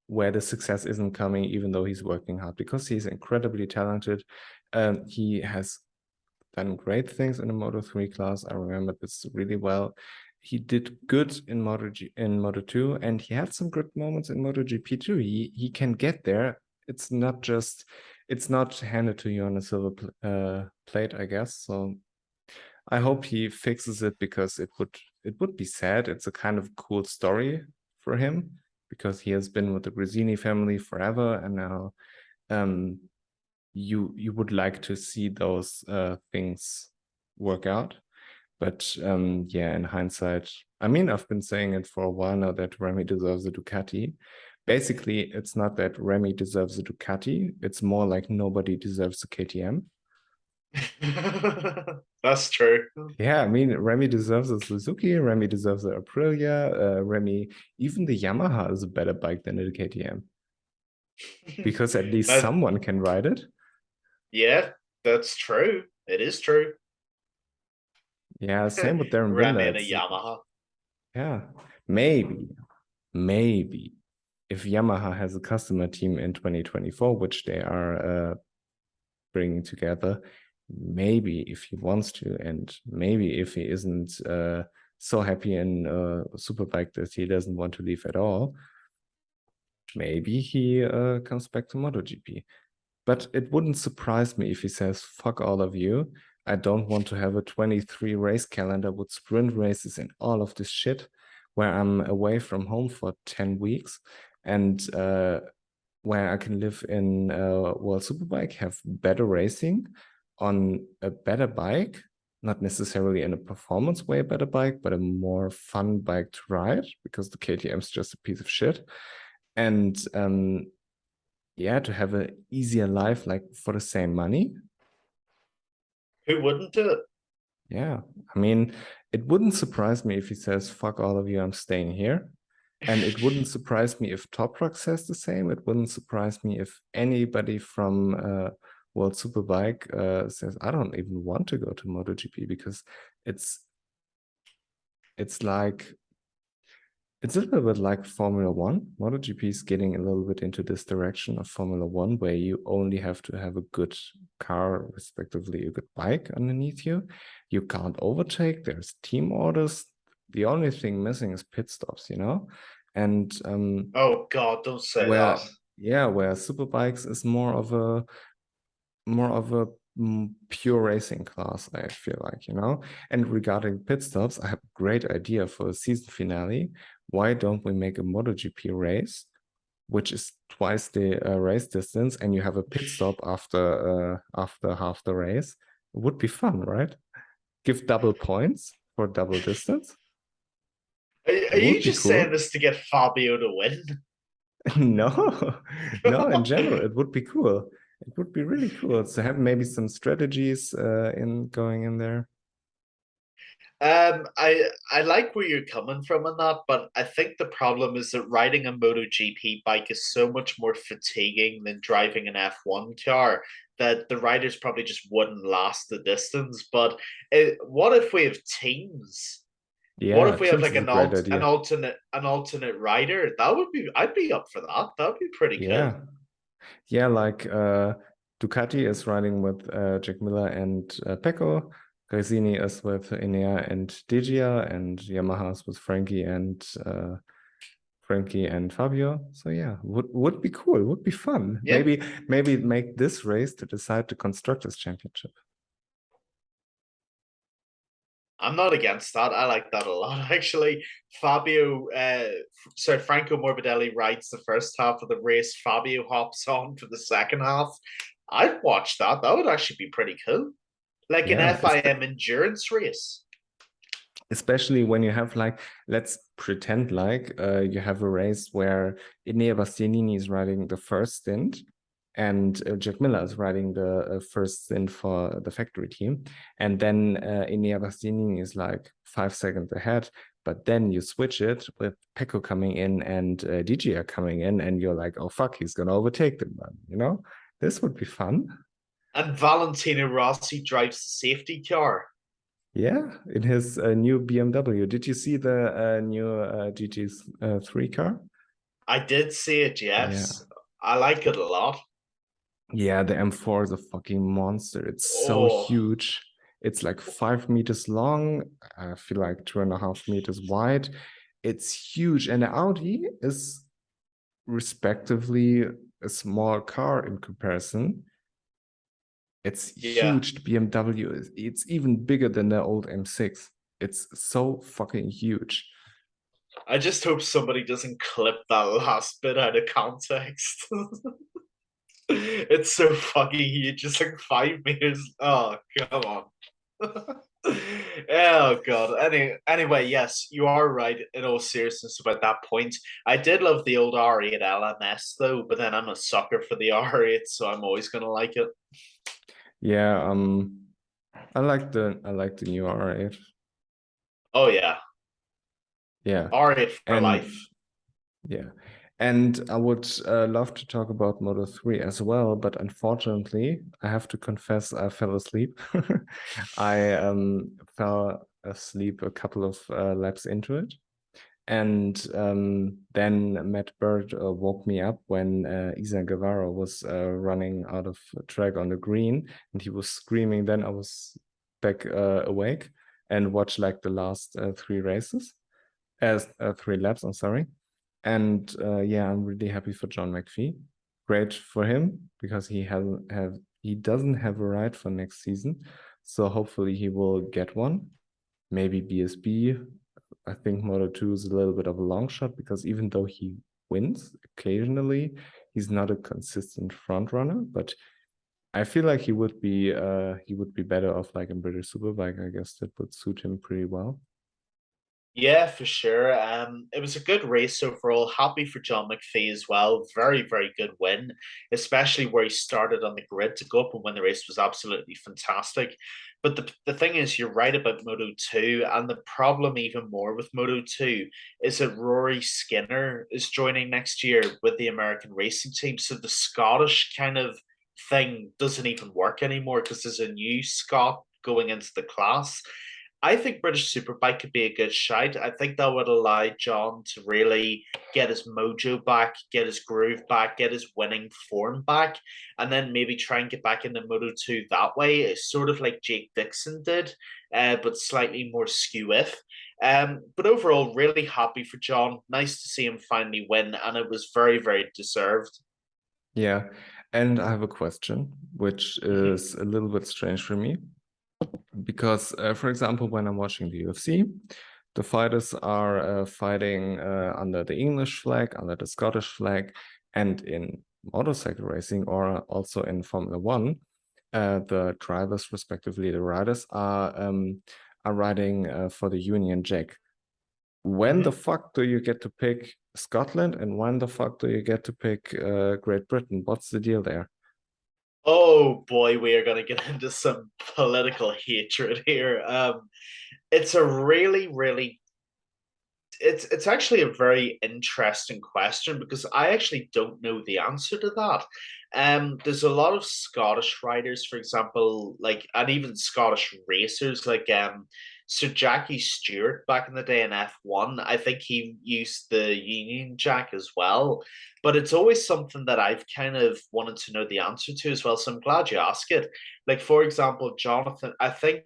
Speaker 1: where the success isn't coming, even though he's working hard, because he's incredibly talented. He has done great things in the Moto3 class. I remember this really well. He did good in Moto2, and he had some good moments in MotoGP too. He can get there. It's not handed to you on a silver plate, I guess. So I hope he fixes it because it would be sad. It's a kind of cool story for him because he has been with the Gresini family forever, and now you would like to see those things work out. But yeah, in hindsight, I mean, I've been saying it for a while now that Remy deserves a Ducati. Basically, it's not that Remy deserves a Ducati. It's more like nobody deserves a KTM.
Speaker 2: That's true.
Speaker 1: Yeah, I mean, Remy deserves a Suzuki. Remy deserves a Aprilia. Remy, even the Yamaha is a better bike than the KTM because at least
Speaker 2: That,
Speaker 1: someone can ride it.
Speaker 2: yeah, that's true. It is true.
Speaker 1: Yeah, same with Darren
Speaker 2: Remy
Speaker 1: Binder.
Speaker 2: and a Yamaha.
Speaker 1: Yeah, maybe if Yamaha has a customer team in 2024, which they are bringing together, maybe if he wants to, and maybe if he isn't so happy in Superbike that he doesn't want to leave at all, maybe he comes back to MotoGP. But it wouldn't surprise me if he says, fuck all of you. I don't want to have a 23 race calendar with sprint races and all of this shit where I'm away from home for 10 weeks and where I can live in World Superbike, have better racing on a better bike, not necessarily in a performance way better bike, but a more fun bike to ride because the KTM is just a piece of shit. And yeah, to have an easier life, like for the same money.
Speaker 2: Who wouldn't do it?
Speaker 1: Yeah, I mean, it wouldn't surprise me if he says, fuck all of you, I'm staying here. And it wouldn't surprise me if Toprak says the same. It wouldn't surprise me if anybody from World Superbike says, I don't even want to go to MotoGP because it's like it's a little bit like Formula One. MotoGP is getting a little bit into this direction of Formula One, where you only have to have a good car, respectively a good bike underneath you. You can't overtake. There's team orders. The only thing missing is pit stops, you know? And
Speaker 2: Oh God, don't say
Speaker 1: where
Speaker 2: that.
Speaker 1: where superbikes is more of a pure racing class, I feel like, you know. And regarding pit stops, I have a great idea for a season finale. Why don't we make a MotoGP race, which is twice the race distance, and you have a pit stop after half the race? It would be fun, right? Give double points for double distance.
Speaker 2: Are
Speaker 1: It
Speaker 2: you
Speaker 1: would be
Speaker 2: just saying
Speaker 1: cool.
Speaker 2: this to get Fabio to win?
Speaker 1: No, no, in general, it would be cool. It would be really cool to have maybe some strategies in going in there.
Speaker 2: I like where you're coming from on that, but I think the problem is that riding a MotoGP bike is so much more fatiguing than driving an F1 car that the riders probably just wouldn't last the distance. But what if we have teams? What
Speaker 1: Yeah,
Speaker 2: if we have
Speaker 1: teams
Speaker 2: like
Speaker 1: is a great
Speaker 2: an
Speaker 1: idea.
Speaker 2: alternate rider? That would be I'd be up for that. That would be pretty cool.
Speaker 1: Yeah, yeah, like Ducati is riding with Jack Miller and Pecco. Gresini is with Enea and Degia, and Yamaha's with Frankie and Fabio. So yeah, would be cool. Would be fun.
Speaker 2: Yeah.
Speaker 1: Maybe make this race to decide the constructors championship.
Speaker 2: I'm not against that. I like that a lot, actually. Franco Morbidelli rides the first half of the race. Fabio hops on for the second half. I'd watch that. That would actually be pretty cool. Like an
Speaker 1: Yeah,
Speaker 2: FIM endurance race.
Speaker 1: especially when you have like, let's pretend like you have a race where Enea Bastianini is riding the first stint and Jack Miller is riding the first stint for the factory team, and then Enea Bastianini is like 5 seconds ahead, but then you switch it with Pecco coming in and DG coming in, and you're like, oh fuck, he's gonna overtake them, man. You know, this would be fun.
Speaker 2: And Valentino Rossi drives the safety car.
Speaker 1: Yeah, in his new BMW. Did you see the new GT3 car?
Speaker 2: I did see it,
Speaker 1: Yeah.
Speaker 2: yes. I like it a lot.
Speaker 1: Yeah, the M4 is a fucking monster. It's so
Speaker 2: Oh,
Speaker 1: huge. It's like 5 meters long. I feel like 2.5 meters wide. It's huge. And the Audi is respectively a small car in comparison. It's
Speaker 2: yeah.
Speaker 1: huge. The BMW it's even bigger than the old M6. It's so fucking huge.
Speaker 2: I just hope somebody doesn't clip that last bit out of context. It's so fucking huge. It's like 5 meters. Oh, come on. Oh god. Anyway, yes, you are right in all seriousness about that point. I did love the old R8 LMS though, but then I'm a sucker for the R8, so I'm always gonna like it.
Speaker 1: Yeah, I like the new R8.
Speaker 2: Oh yeah,
Speaker 1: Yeah.
Speaker 2: R8 for
Speaker 1: And
Speaker 2: life.
Speaker 1: yeah. And I would love to talk about Moto 3 as well, but unfortunately, I have to confess I fell asleep. I fell asleep a couple of laps into it. And then Matt Bird woke me up when Isa Guevara was running out of track on the green, and he was screaming. Then I was back awake and watched like the last three races, as 3 laps. I'm sorry. And yeah, I'm really happy for John McPhee. Great for him because he doesn't have a ride for next season, so hopefully he will get one. Maybe BSB. I think Moto 2 is a little bit of a long shot because even though he wins occasionally, he's not a consistent front runner. But I feel like he would be better off like in British Superbike. I guess that would suit him pretty well.
Speaker 2: Yeah, for sure. It was a good race overall. Happy for John McPhee as well. Very, very good win, especially where he started on the grid to go up and win the race was absolutely fantastic. But the thing is, you're right about Moto 2, and the problem even more with Moto 2 is that Rory Skinner is joining next year with the American racing team. So the Scottish kind of thing doesn't even work anymore because there's a new Scot going into the class. I think British Superbike could be a good shout. I think that would allow John to really get his mojo back, get his groove back, get his winning form back, and then maybe try and get back into Moto 2 that way. It's sort of like Jake Dixon did, but slightly more skew if. But overall, really happy for John. Nice to see him finally win, and it was very, very deserved.
Speaker 1: Yeah, and I have a question, which is a little bit strange for me. Because, for example, when I'm watching the UFC, the fighters are fighting under the English flag, under the Scottish flag, and in motorcycle racing or also in Formula One, the drivers, respectively the riders, are riding for the Union Jack. When the fuck do you get to pick Scotland, and when the fuck do you get to pick Great Britain? What's the deal there?
Speaker 2: Oh boy, we are going to get into some political hatred here. It's a really, really it's actually a very interesting question because I actually don't know the answer to that. There's a lot of Scottish riders, for example, like and even Scottish racers, like Sir Jackie Stewart back in the day in F1. I think he used the Union Jack as well. But it's always something that I've kind of wanted to know the answer to as well. So I'm glad you asked it. Like, for example, Jonathan, I think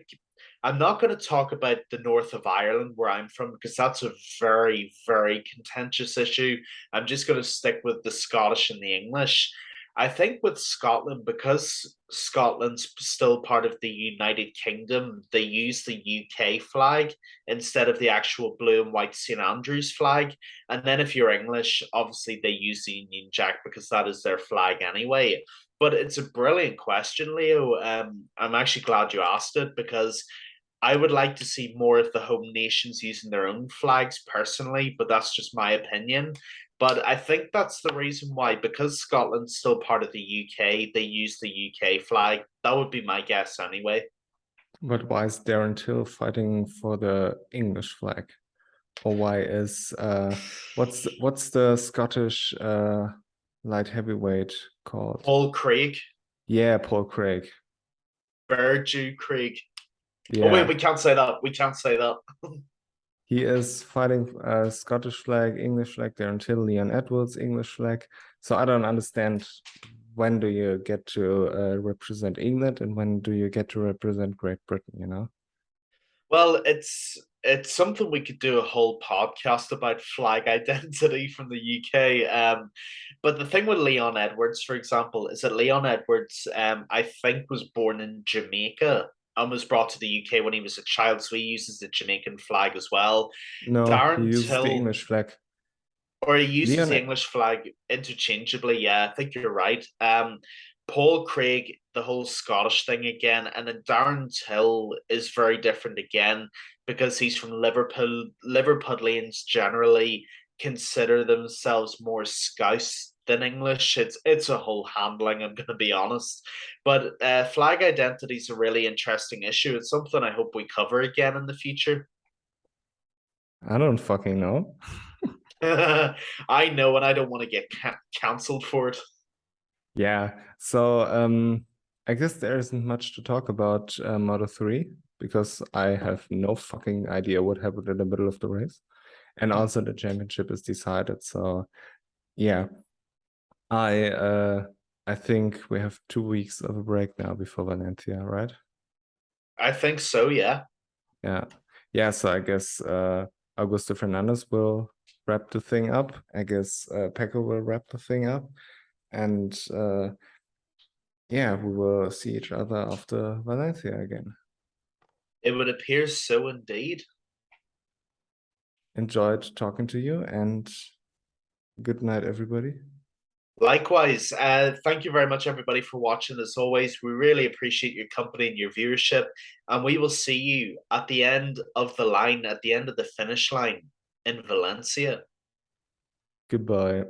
Speaker 2: I'm not going to talk about the north of Ireland where I'm from because that's a very, very contentious issue. I'm just going to stick with the Scottish and the English. I think with Scotland, because Scotland's still part of the United Kingdom, they use the UK flag instead of the actual blue and white St Andrews flag. And then if you're English, obviously they use the Union Jack because that is their flag anyway. But it's a brilliant question, Leo. I'm actually glad you asked it because I would like to see more of the home nations using their own flags personally, but that's just my opinion. But I think that's the reason why, because Scotland's still part of the UK, they use the UK flag. That would be my guess anyway.
Speaker 1: But why is Darren Till fighting for the English flag? Or why is what's the Scottish light heavyweight called?
Speaker 2: Paul Craig,
Speaker 1: Yeah, Paul Craig.
Speaker 2: Berdew Craig. Oh wait,
Speaker 1: Yeah,
Speaker 2: we can't say that. We can't say that.
Speaker 1: he is fighting Scottish flag, English flag, Darren Till, Leon Edwards, English flag. So I don't understand, when do you get to represent England and when do you get to represent Great Britain, you know?
Speaker 2: Well, it's something we could do a whole podcast about flag identity from the UK. But the thing with Leon Edwards, for example, is that Leon Edwards, I think, was born in Jamaica and was brought to the UK when he was a child, so he uses the Jamaican flag as well.
Speaker 1: No, he
Speaker 2: Darren
Speaker 1: uses the
Speaker 2: Till,
Speaker 1: English flag.
Speaker 2: or he uses the
Speaker 1: Leon,
Speaker 2: English flag interchangeably. Yeah, I think you're right. Paul Craig, the whole Scottish thing again, and then Darren Till is very different again because he's from Liverpool. Liverpudlians generally consider themselves more Scouse than English. It's a whole handling. I'm going to be honest, but flag identity is a really interesting issue. It's something I hope we cover again in the future.
Speaker 1: I don't fucking know.
Speaker 2: I know, and I don't want to get cancelled for it.
Speaker 1: Yeah, so I guess there isn't much to talk about Moto 3 because I have no fucking idea what happened in the middle of the race. And also the championship is decided. So yeah, I uh I think we have 2 weeks of a break now before Valencia, right?
Speaker 2: I think so, yeah.
Speaker 1: Yeah. Yeah, so I guess Augusto Fernandez will wrap the thing up. I guess Pecco will wrap the thing up. And yeah, we will see each other after Valencia again.
Speaker 2: It would appear so indeed.
Speaker 1: Enjoyed talking to you and good night, everybody.
Speaker 2: Likewise, thank you very much, everybody, for watching. As always, we really appreciate your company and your viewership. And we will see you at the end of the line, at the end of the finish line in Valencia.
Speaker 1: Goodbye.